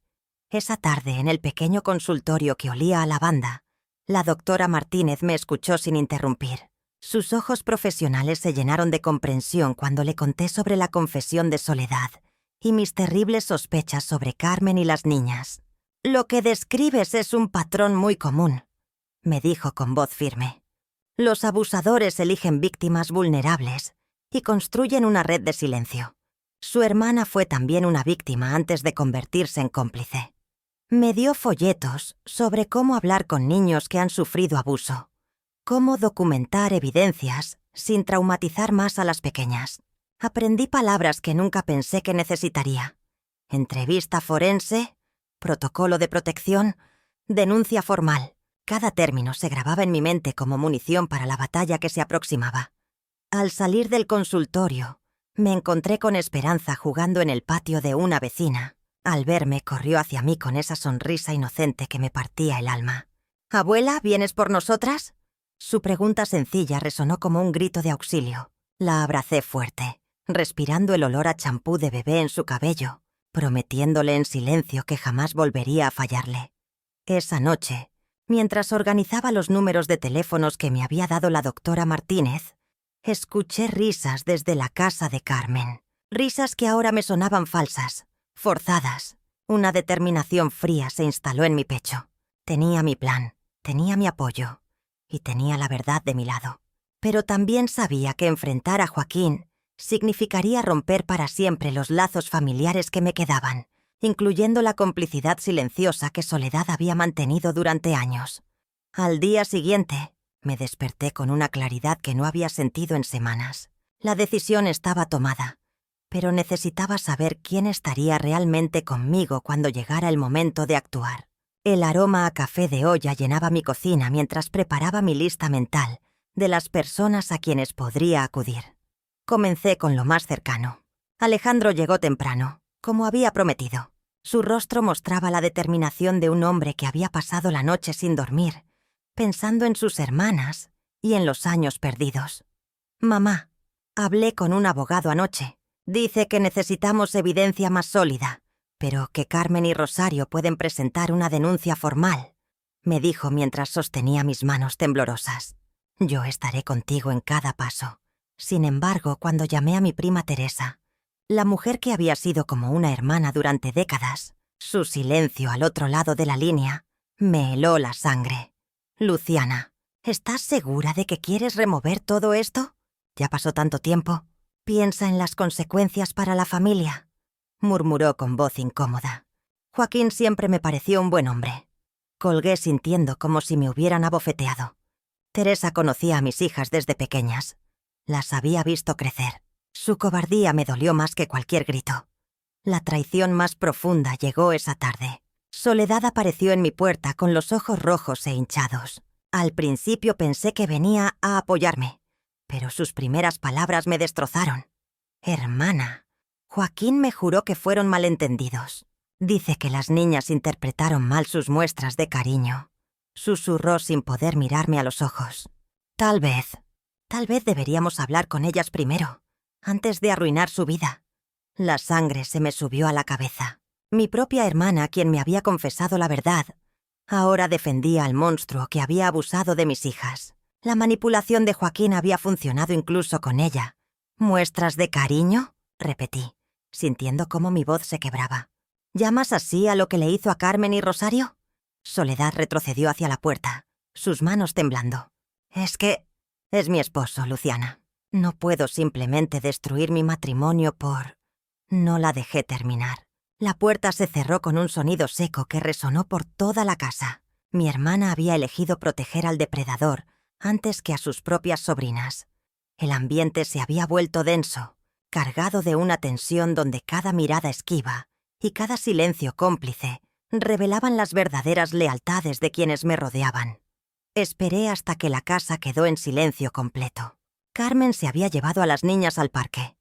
Esa tarde, en el pequeño consultorio que olía a lavanda, la doctora Martínez me escuchó sin interrumpir. Sus ojos profesionales se llenaron de comprensión cuando le conté sobre la confesión de Soledad y mis terribles sospechas sobre Carmen y las niñas. Lo que describes es un patrón muy común, me dijo con voz firme. Los abusadores eligen víctimas vulnerables y construyen una red de silencio. Su hermana fue también una víctima antes de convertirse en cómplice. Me dio folletos sobre cómo hablar con niños que han sufrido abuso, cómo documentar evidencias sin traumatizar más a las pequeñas. Aprendí palabras que nunca pensé que necesitaría. Entrevista forense, protocolo de protección, denuncia formal. Cada término se grababa en mi mente como munición para la batalla que se aproximaba. Al salir del consultorio, me encontré con Esperanza jugando en el patio de una vecina. Al verme, corrió hacia mí con esa sonrisa inocente que me partía el alma. «¿Abuela, vienes por nosotras?» Su pregunta sencilla resonó como un grito de auxilio. La abracé fuerte, respirando el olor a champú de bebé en su cabello, prometiéndole en silencio que jamás volvería a fallarle. Esa noche, mientras organizaba los números de teléfonos que me había dado la doctora Martínez, escuché risas desde la casa de Carmen. Risas que ahora me sonaban falsas, forzadas. Una determinación fría se instaló en mi pecho. Tenía mi plan, tenía mi apoyo y tenía la verdad de mi lado. Pero también sabía que enfrentar a Joaquín significaría romper para siempre los lazos familiares que me quedaban, incluyendo la complicidad silenciosa que Soledad había mantenido durante años. Al día siguiente, me desperté con una claridad que no había sentido en semanas. La decisión estaba tomada, pero necesitaba saber quién estaría realmente conmigo cuando llegara el momento de actuar. El aroma a café de olla llenaba mi cocina mientras preparaba mi lista mental de las personas a quienes podría acudir. Comencé con lo más cercano. Alejandro llegó temprano, como había prometido. Su rostro mostraba la determinación de un hombre que había pasado la noche sin dormir, pensando en sus hermanas y en los años perdidos. «Mamá, hablé con un abogado anoche. Dice que necesitamos evidencia más sólida, pero que Carmen y Rosario pueden presentar una denuncia formal», me dijo mientras sostenía mis manos temblorosas. «Yo estaré contigo en cada paso». Sin embargo, cuando llamé a mi prima Teresa, la mujer que había sido como una hermana durante décadas, su silencio al otro lado de la línea me heló la sangre. «Luciana, ¿estás segura de que quieres remover todo esto? Ya pasó tanto tiempo. Piensa en las consecuencias para la familia», murmuró con voz incómoda. Joaquín siempre me pareció un buen hombre. Colgué sintiendo como si me hubieran abofeteado. Teresa conocía a mis hijas desde pequeñas. Las había visto crecer. Su cobardía me dolió más que cualquier grito. La traición más profunda llegó esa tarde. Soledad apareció en mi puerta con los ojos rojos e hinchados. Al principio pensé que venía a apoyarme, pero sus primeras palabras me destrozaron. «Hermana». Joaquín me juró que fueron malentendidos. Dice que las niñas interpretaron mal sus muestras de cariño. Susurró sin poder mirarme a los ojos. Tal vez deberíamos hablar con ellas primero, antes de arruinar su vida». La sangre se me subió a la cabeza. Mi propia hermana, quien me había confesado la verdad, ahora defendía al monstruo que había abusado de mis hijas. La manipulación de Joaquín había funcionado incluso con ella. «¿Muestras de cariño?», repetí, sintiendo cómo mi voz se quebraba. «¿Llamas así a lo que le hizo a Carmen y Rosario?». Soledad retrocedió hacia la puerta, sus manos temblando. Es mi esposo, Luciana. No puedo simplemente destruir mi matrimonio por...». No la dejé terminar. La puerta se cerró con un sonido seco que resonó por toda la casa. Mi hermana había elegido proteger al depredador antes que a sus propias sobrinas. El ambiente se había vuelto denso, cargado de una tensión donde cada mirada esquiva y cada silencio cómplice revelaban las verdaderas lealtades de quienes me rodeaban. Esperé hasta que la casa quedó en silencio completo. Carmen se había llevado a las niñas al parque,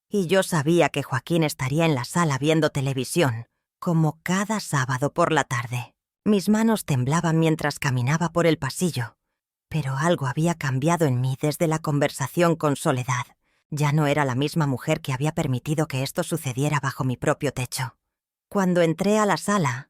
y yo sabía que Joaquín estaría en la sala viendo televisión, como cada sábado por la tarde. Mis manos temblaban mientras caminaba por el pasillo, pero algo había cambiado en mí desde la conversación con Soledad. Ya no era la misma mujer que había permitido que esto sucediera bajo mi propio techo. Cuando entré a la sala,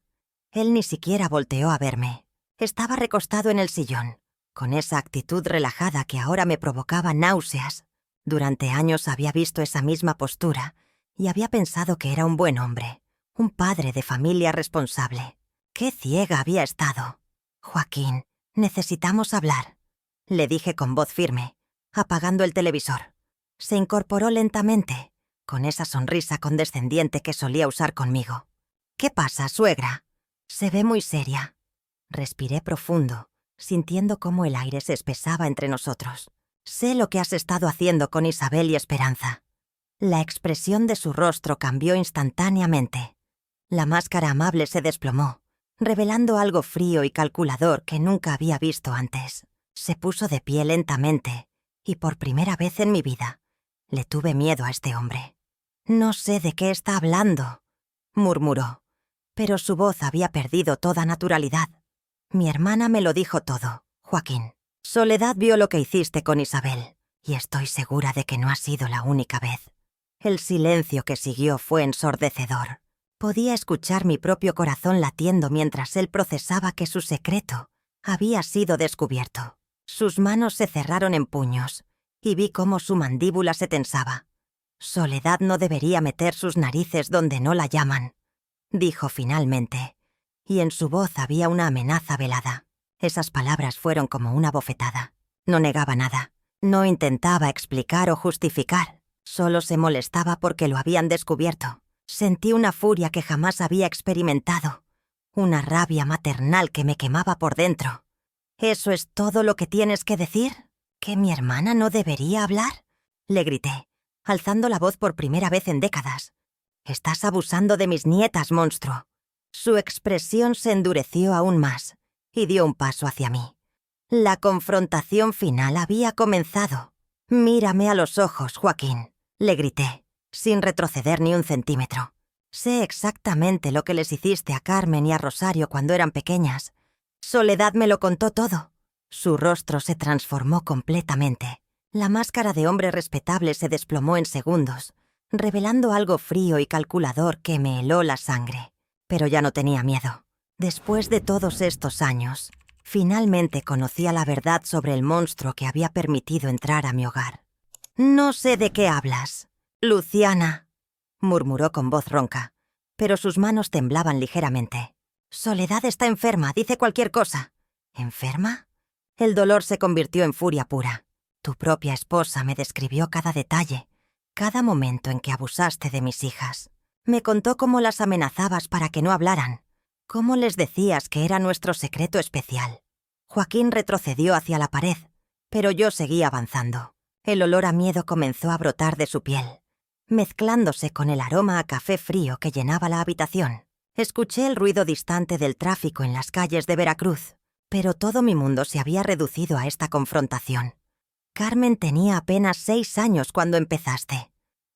él ni siquiera volteó a verme. Estaba recostado en el sillón, con esa actitud relajada que ahora me provocaba náuseas. Durante años había visto esa misma postura y había pensado que era un buen hombre, un padre de familia responsable. ¡Qué ciega había estado! «Joaquín, necesitamos hablar», le dije con voz firme, apagando el televisor. Se incorporó lentamente, con esa sonrisa condescendiente que solía usar conmigo. «¿Qué pasa, suegra? Se ve muy seria». Respiré profundo, sintiendo cómo el aire se espesaba entre nosotros. «Sé lo que has estado haciendo con Isabel y Esperanza». La expresión de su rostro cambió instantáneamente. La máscara amable se desplomó, revelando algo frío y calculador que nunca había visto antes. Se puso de pie lentamente, y por primera vez en mi vida, le tuve miedo a este hombre. «No sé de qué está hablando», murmuró, pero su voz había perdido toda naturalidad. «Mi hermana me lo dijo todo, Joaquín. Soledad vio lo que hiciste con Isabel, y estoy segura de que no ha sido la única vez». El silencio que siguió fue ensordecedor. Podía escuchar mi propio corazón latiendo mientras él procesaba que su secreto había sido descubierto. Sus manos se cerraron en puños, y vi cómo su mandíbula se tensaba. «Soledad no debería meter sus narices donde no la llaman», dijo finalmente, y en su voz había una amenaza velada. Esas palabras fueron como una bofetada. No negaba nada, no intentaba explicar o justificar, solo se molestaba porque lo habían descubierto. Sentí una furia que jamás había experimentado, una rabia maternal que me quemaba por dentro. «¿Eso es todo lo que tienes que decir? ¿Que mi hermana no debería hablar?», le grité, alzando la voz por primera vez en décadas. «Estás abusando de mis nietas, monstruo. Su expresión se endureció aún más y dio un paso hacia mí. La confrontación final había comenzado. «Mírame a los ojos, Joaquín», le grité, sin retroceder ni un centímetro. «Sé exactamente lo que les hiciste a Carmen y a Rosario cuando eran pequeñas. Soledad me lo contó todo». Su rostro se transformó completamente. La máscara de hombre respetable se desplomó en segundos, revelando algo frío y calculador que me heló la sangre. Pero ya no tenía miedo. Después de todos estos años, finalmente conocía la verdad sobre el monstruo que había permitido entrar a mi hogar. «No sé de qué hablas, Luciana», murmuró con voz ronca, pero sus manos temblaban ligeramente. «Soledad está enferma, dice cualquier cosa». «¿Enferma?» El dolor se convirtió en furia pura. Tu propia esposa me describió cada detalle, cada momento en que abusaste de mis hijas. Me contó cómo las amenazabas para que no hablaran, cómo les decías que era nuestro secreto especial. Joaquín retrocedió hacia la pared, pero yo seguí avanzando. El olor a miedo comenzó a brotar de su piel, mezclándose con el aroma a café frío que llenaba la habitación. Escuché el ruido distante del tráfico en las calles de Veracruz, pero todo mi mundo se había reducido a esta confrontación. Carmen tenía apenas 6 años cuando empezaste.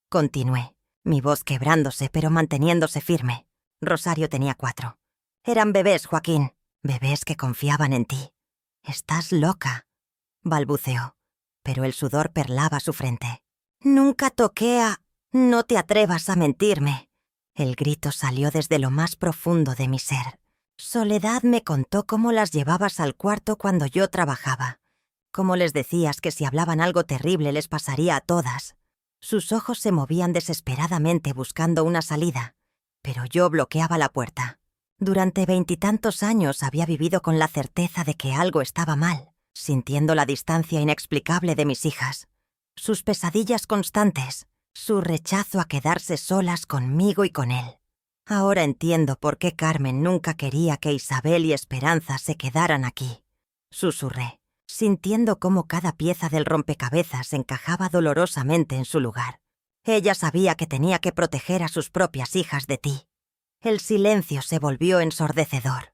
Continué, mi voz quebrándose pero manteniéndose firme. Rosario tenía 4. Eran bebés, Joaquín, bebés que confiaban en ti. «Estás loca», balbuceó, pero el sudor perlaba su frente. «Nunca toqué a... No te atrevas a mentirme». El grito salió desde lo más profundo de mi ser. Soledad me contó cómo las llevabas al cuarto cuando yo trabajaba, cómo les decías que si hablaban algo terrible les pasaría a todas. Sus ojos se movían desesperadamente buscando una salida, pero yo bloqueaba la puerta. Durante 20 y tantos años había vivido con la certeza de que algo estaba mal, sintiendo la distancia inexplicable de mis hijas, sus pesadillas constantes, su rechazo a quedarse solas conmigo y con él. Ahora entiendo por qué Carmen nunca quería que Isabel y Esperanza se quedaran aquí. Susurré, sintiendo cómo cada pieza del rompecabezas encajaba dolorosamente en su lugar. Ella sabía que tenía que proteger a sus propias hijas de ti. El silencio se volvió ensordecedor.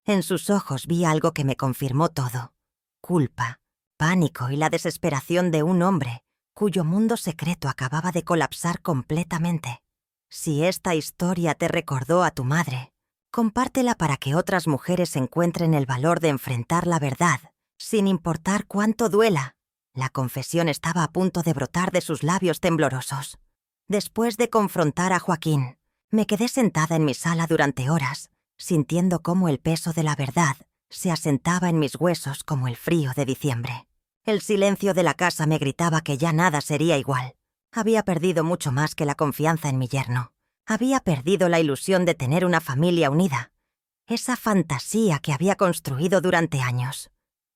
En sus ojos vi algo que me confirmó todo. Culpa, pánico y la desesperación de un hombre cuyo mundo secreto acababa de colapsar completamente. Si esta historia te recordó a tu madre, compártela para que otras mujeres encuentren el valor de enfrentar la verdad, sin importar cuánto duela. La confesión estaba a punto de brotar de sus labios temblorosos. Después de confrontar a Joaquín, me quedé sentada en mi sala durante horas, sintiendo cómo el peso de la verdad se asentaba en mis huesos como el frío de diciembre. El silencio de la casa me gritaba que ya nada sería igual. Había perdido mucho más que la confianza en mi yerno. Había perdido la ilusión de tener una familia unida, esa fantasía que había construido durante años.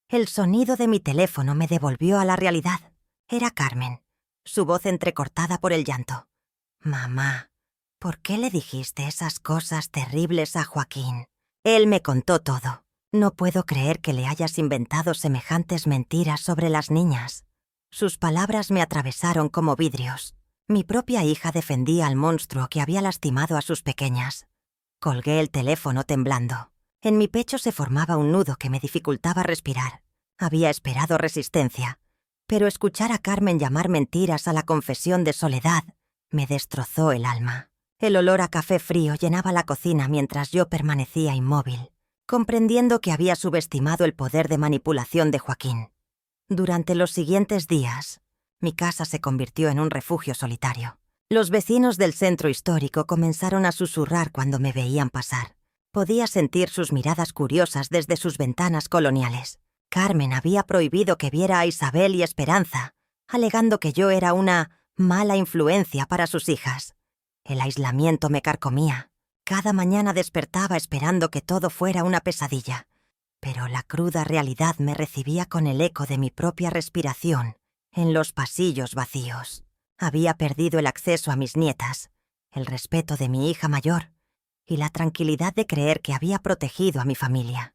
El sonido de mi teléfono me devolvió a la realidad. Era Carmen, su voz entrecortada por el llanto. «Mamá, ¿por qué le dijiste esas cosas terribles a Joaquín? Él me contó todo. No puedo creer que le hayas inventado semejantes mentiras sobre las niñas». Sus palabras me atravesaron como vidrios. Mi propia hija defendía al monstruo que había lastimado a sus pequeñas. Colgué el teléfono temblando. En mi pecho se formaba un nudo que me dificultaba respirar. Había esperado resistencia, pero escuchar a Carmen llamar mentiras a la confesión de Soledad me destrozó el alma. El olor a café frío llenaba la cocina mientras yo permanecía inmóvil, comprendiendo que había subestimado el poder de manipulación de Joaquín. Durante los siguientes días, mi casa se convirtió en un refugio solitario. Los vecinos del centro histórico comenzaron a susurrar cuando me veían pasar. Podía sentir sus miradas curiosas desde sus ventanas coloniales. Carmen había prohibido que viera a Isabel y Esperanza, alegando que yo era una mala influencia para sus hijas. El aislamiento me carcomía. Cada mañana despertaba esperando que todo fuera una pesadilla. Pero la cruda realidad me recibía con el eco de mi propia respiración en los pasillos vacíos. Había perdido el acceso a mis nietas, el respeto de mi hija mayor y la tranquilidad de creer que había protegido a mi familia.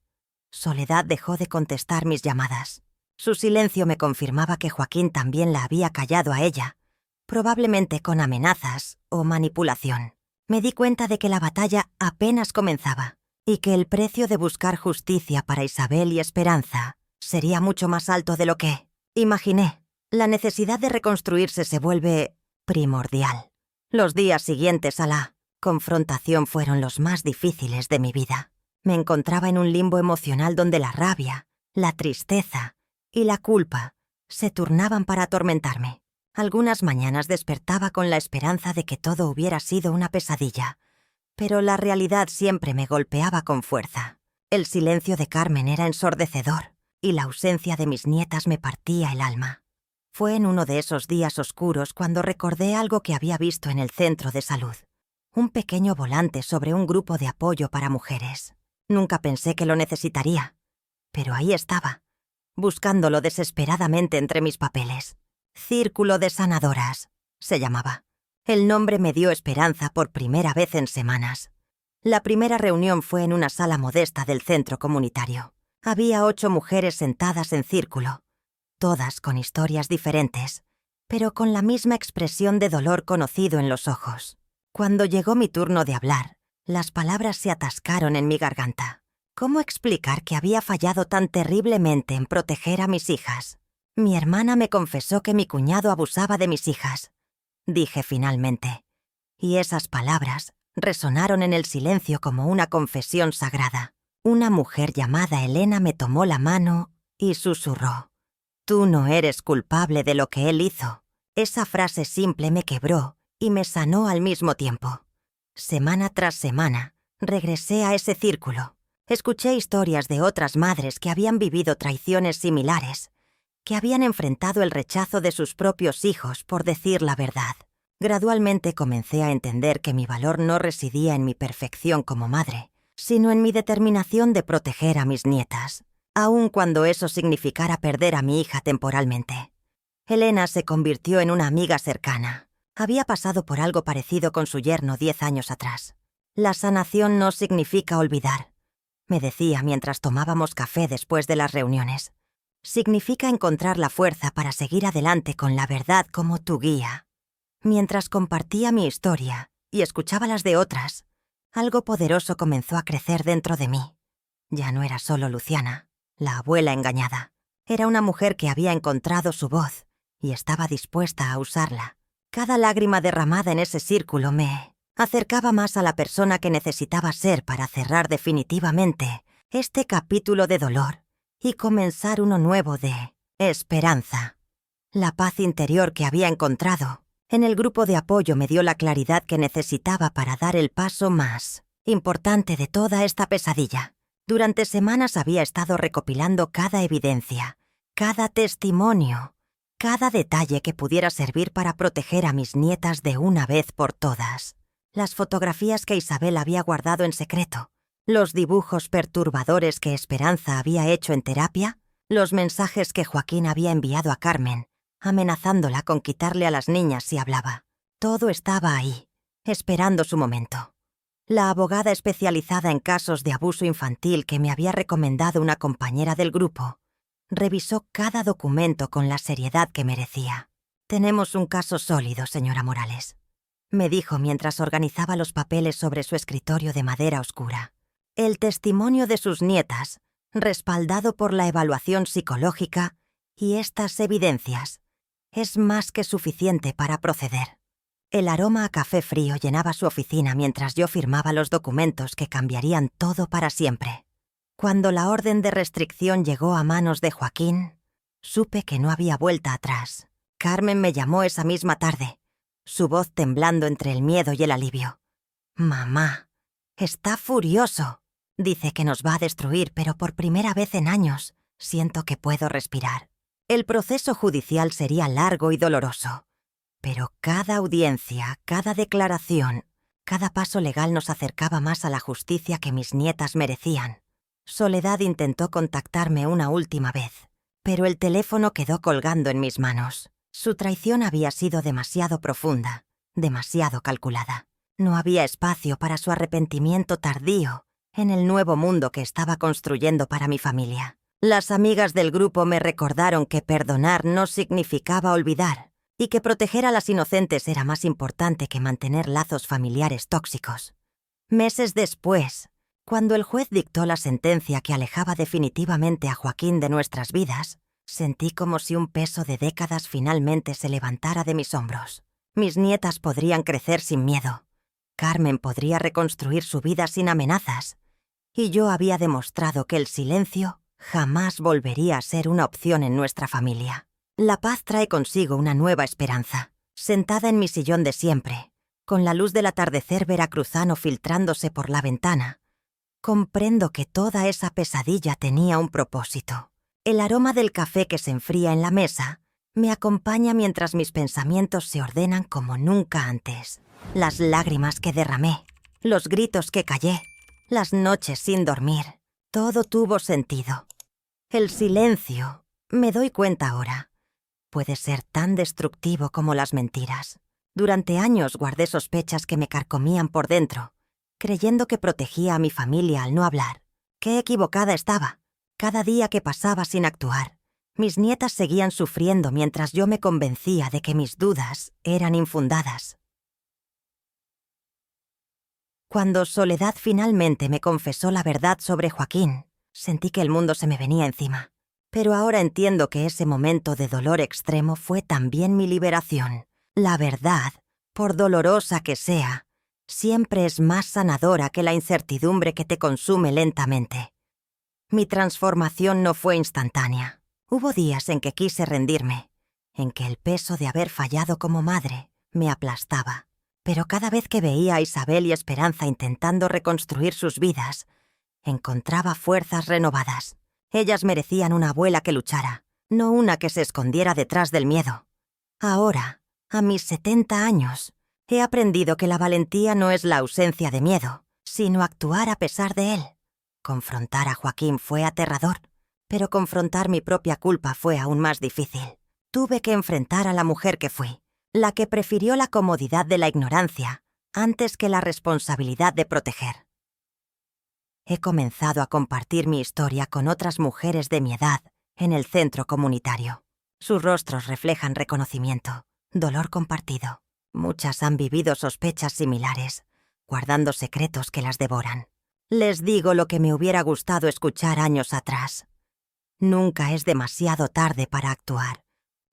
Soledad dejó de contestar mis llamadas. Su silencio me confirmaba que Joaquín también la había callado a ella, probablemente con amenazas o manipulación. Me di cuenta de que la batalla apenas comenzaba y que el precio de buscar justicia para Isabel y Esperanza sería mucho más alto de lo que imaginé. La necesidad de reconstruirse se vuelve primordial. Los días siguientes a la confrontación fueron los más difíciles de mi vida. Me encontraba en un limbo emocional donde la rabia, la tristeza y la culpa se turnaban para atormentarme. Algunas mañanas despertaba con la esperanza de que todo hubiera sido una pesadilla, pero la realidad siempre me golpeaba con fuerza. El silencio de Carmen era ensordecedor y la ausencia de mis nietas me partía el alma. Fue en uno de esos días oscuros cuando recordé algo que había visto en el centro de salud. Un pequeño volante sobre un grupo de apoyo para mujeres. Nunca pensé que lo necesitaría, pero ahí estaba, buscándolo desesperadamente entre mis papeles. Círculo de Sanadoras, se llamaba. El nombre me dio esperanza por primera vez en semanas. La primera reunión fue en una sala modesta del centro comunitario. Había 8 mujeres sentadas en círculo, todas con historias diferentes, pero con la misma expresión de dolor conocido en los ojos. Cuando llegó mi turno de hablar, las palabras se atascaron en mi garganta. ¿Cómo explicar que había fallado tan terriblemente en proteger a mis hijas? Mi hermana me confesó que mi cuñado abusaba de mis hijas, dije finalmente, y esas palabras resonaron en el silencio como una confesión sagrada. Una mujer llamada Elena me tomó la mano y susurró: «Tú no eres culpable de lo que él hizo». Esa frase simple me quebró y me sanó al mismo tiempo. Semana tras semana, regresé a ese círculo. Escuché historias de otras madres que habían vivido traiciones similares, que habían enfrentado el rechazo de sus propios hijos por decir la verdad. Gradualmente comencé a entender que mi valor no residía en mi perfección como madre, sino en mi determinación de proteger a mis nietas, aun cuando eso significara perder a mi hija temporalmente. Elena se convirtió en una amiga cercana. Había pasado por algo parecido con su yerno 10 años atrás. La sanación no significa olvidar, me decía mientras tomábamos café después de las reuniones. Significa encontrar la fuerza para seguir adelante con la verdad como tu guía. Mientras compartía mi historia y escuchaba las de otras, algo poderoso comenzó a crecer dentro de mí. Ya no era solo Luciana, la abuela engañada. Era una mujer que había encontrado su voz y estaba dispuesta a usarla. Cada lágrima derramada en ese círculo me acercaba más a la persona que necesitaba ser para cerrar definitivamente este capítulo de dolor y comenzar uno nuevo de esperanza. La paz interior que había encontrado en el grupo de apoyo me dio la claridad que necesitaba para dar el paso más importante de toda esta pesadilla. Durante semanas había estado recopilando cada evidencia, cada testimonio, cada detalle que pudiera servir para proteger a mis nietas de una vez por todas. Las fotografías que Isabel había guardado en secreto, los dibujos perturbadores que Esperanza había hecho en terapia, los mensajes que Joaquín había enviado a Carmen, amenazándola con quitarle a las niñas si hablaba. Todo estaba ahí, esperando su momento. La abogada especializada en casos de abuso infantil que me había recomendado una compañera del grupo revisó cada documento con la seriedad que merecía. «Tenemos un caso sólido, señora Morales», me dijo mientras organizaba los papeles sobre su escritorio de madera oscura. El testimonio de sus nietas, respaldado por la evaluación psicológica y estas evidencias, es más que suficiente para proceder. El aroma a café frío llenaba su oficina mientras yo firmaba los documentos que cambiarían todo para siempre. Cuando la orden de restricción llegó a manos de Joaquín, supe que no había vuelta atrás. Carmen me llamó esa misma tarde, su voz temblando entre el miedo y el alivio. «Mamá, está furioso. Dice que nos va a destruir, pero por primera vez en años siento que puedo respirar». El proceso judicial sería largo y doloroso, pero cada audiencia, cada declaración, cada paso legal nos acercaba más a la justicia que mis nietas merecían. Soledad intentó contactarme una última vez, pero el teléfono quedó colgando en mis manos. Su traición había sido demasiado profunda, demasiado calculada. No había espacio para su arrepentimiento tardío en el nuevo mundo que estaba construyendo para mi familia. Las amigas del grupo me recordaron que perdonar no significaba olvidar, y que proteger a las inocentes era más importante que mantener lazos familiares tóxicos. Meses después, cuando el juez dictó la sentencia que alejaba definitivamente a Joaquín de nuestras vidas, sentí como si un peso de décadas finalmente se levantara de mis hombros. Mis nietas podrían crecer sin miedo. Carmen podría reconstruir su vida sin amenazas. Y yo había demostrado que el silencio jamás volvería a ser una opción en nuestra familia. La paz trae consigo una nueva esperanza. Sentada en mi sillón de siempre, con la luz del atardecer veracruzano filtrándose por la ventana, comprendo que toda esa pesadilla tenía un propósito. El aroma del café que se enfría en la mesa me acompaña mientras mis pensamientos se ordenan como nunca antes. Las lágrimas que derramé, los gritos que callé, las noches sin dormir, todo tuvo sentido. El silencio, me doy cuenta ahora, puede ser tan destructivo como las mentiras. Durante años guardé sospechas que me carcomían por dentro, creyendo que protegía a mi familia al no hablar. Qué equivocada estaba. Cada día que pasaba sin actuar, mis nietas seguían sufriendo mientras yo me convencía de que mis dudas eran infundadas. Cuando Soledad finalmente me confesó la verdad sobre Joaquín, sentí que el mundo se me venía encima. Pero ahora entiendo que ese momento de dolor extremo fue también mi liberación. La verdad, por dolorosa que sea, siempre es más sanadora que la incertidumbre que te consume lentamente. Mi transformación no fue instantánea. Hubo días en que quise rendirme, en que el peso de haber fallado como madre me aplastaba. Pero cada vez que veía a Isabel y Esperanza intentando reconstruir sus vidas, encontraba fuerzas renovadas. Ellas merecían una abuela que luchara, no una que se escondiera detrás del miedo. Ahora, a mis 70 años, he aprendido que la valentía no es la ausencia de miedo, sino actuar a pesar de él. Confrontar a Joaquín fue aterrador, pero confrontar mi propia culpa fue aún más difícil. Tuve que enfrentar a la mujer que fui, la que prefirió la comodidad de la ignorancia antes que la responsabilidad de proteger. He comenzado a compartir mi historia con otras mujeres de mi edad en el centro comunitario. Sus rostros reflejan reconocimiento, dolor compartido. Muchas han vivido sospechas similares, guardando secretos que las devoran. Les digo lo que me hubiera gustado escuchar años atrás. Nunca es demasiado tarde para actuar.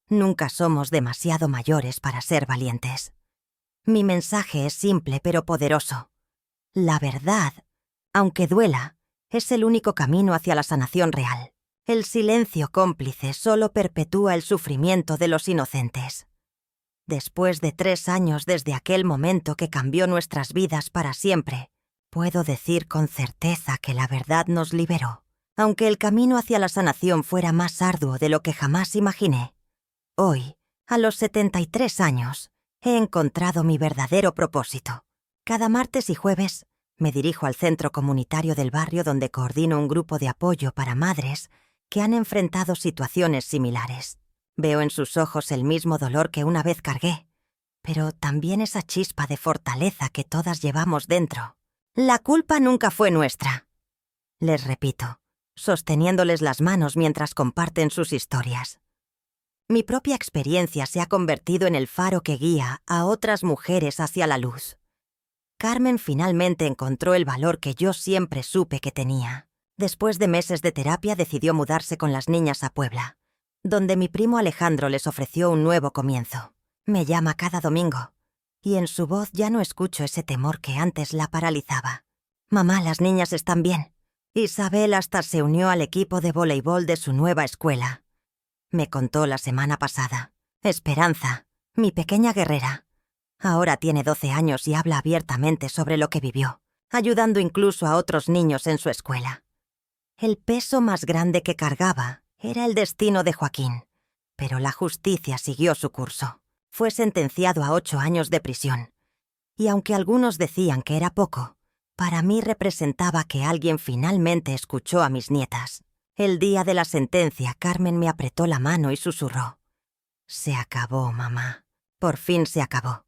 Nunca somos demasiado mayores para ser valientes. Mi mensaje es simple pero poderoso. La verdad, aunque duela, es el único camino hacia la sanación real. El silencio cómplice solo perpetúa el sufrimiento de los inocentes. Después de 3 años desde aquel momento que cambió nuestras vidas para siempre, puedo decir con certeza que la verdad nos liberó, aunque el camino hacia la sanación fuera más arduo de lo que jamás imaginé. Hoy, a los 73 años, he encontrado mi verdadero propósito. Cada martes y jueves me dirijo al centro comunitario del barrio donde coordino un grupo de apoyo para madres que han enfrentado situaciones similares. Veo en sus ojos el mismo dolor que una vez cargué, pero también esa chispa de fortaleza que todas llevamos dentro. La culpa nunca fue nuestra, les repito, sosteniéndoles las manos mientras comparten sus historias. Mi propia experiencia se ha convertido en el faro que guía a otras mujeres hacia la luz. Carmen finalmente encontró el valor que yo siempre supe que tenía. Después de meses de terapia decidió mudarse con las niñas a Puebla, donde mi primo Alejandro les ofreció un nuevo comienzo. Me llama cada domingo, y en su voz ya no escucho ese temor que antes la paralizaba. Mamá, las niñas están bien. Isabel hasta se unió al equipo de voleibol de su nueva escuela. Me contó la semana pasada. Esperanza, mi pequeña guerrera, ahora tiene 12 años y habla abiertamente sobre lo que vivió, ayudando incluso a otros niños en su escuela. El peso más grande que cargaba era el destino de Joaquín, pero la justicia siguió su curso. Fue sentenciado a 8 años de prisión. Y aunque algunos decían que era poco, para mí representaba que alguien finalmente escuchó a mis nietas. El día de la sentencia, Carmen me apretó la mano y susurró: «Se acabó, mamá. Por fin se acabó».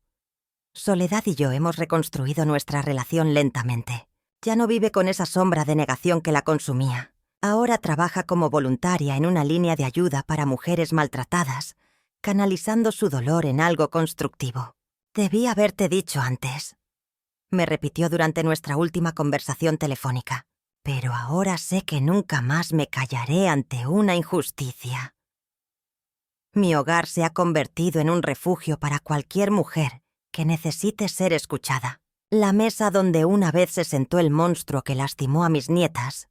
Soledad y yo hemos reconstruido nuestra relación lentamente. Ya no vive con esa sombra de negación que la consumía. Ahora trabaja como voluntaria en una línea de ayuda para mujeres maltratadas canalizando su dolor en algo constructivo. «Debí haberte dicho antes», me repitió durante nuestra última conversación telefónica. «Pero ahora sé que nunca más me callaré ante una injusticia». Mi hogar se ha convertido en un refugio para cualquier mujer que necesite ser escuchada. La mesa donde una vez se sentó el monstruo que lastimó a mis nietas,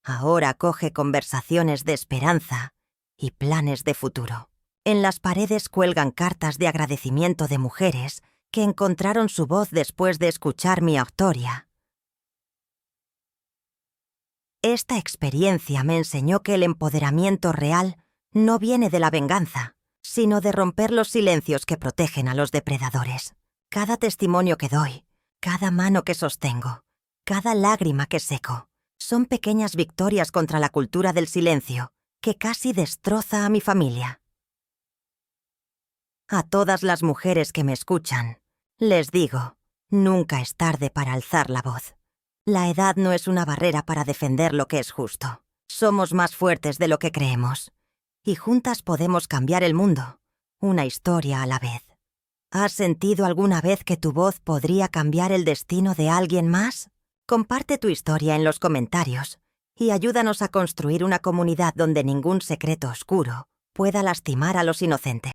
ahora acoge conversaciones de esperanza y planes de futuro. En las paredes cuelgan cartas de agradecimiento de mujeres que encontraron su voz después de escuchar mi historia. Esta experiencia me enseñó que el empoderamiento real no viene de la venganza, sino de romper los silencios que protegen a los depredadores. Cada testimonio que doy, cada mano que sostengo, cada lágrima que seco, son pequeñas victorias contra la cultura del silencio que casi destroza a mi familia. A todas las mujeres que me escuchan, les digo, nunca es tarde para alzar la voz. La edad no es una barrera para defender lo que es justo. Somos más fuertes de lo que creemos. Y juntas podemos cambiar el mundo, una historia a la vez. ¿Has sentido alguna vez que tu voz podría cambiar el destino de alguien más? Comparte tu historia en los comentarios y ayúdanos a construir una comunidad donde ningún secreto oscuro pueda lastimar a los inocentes.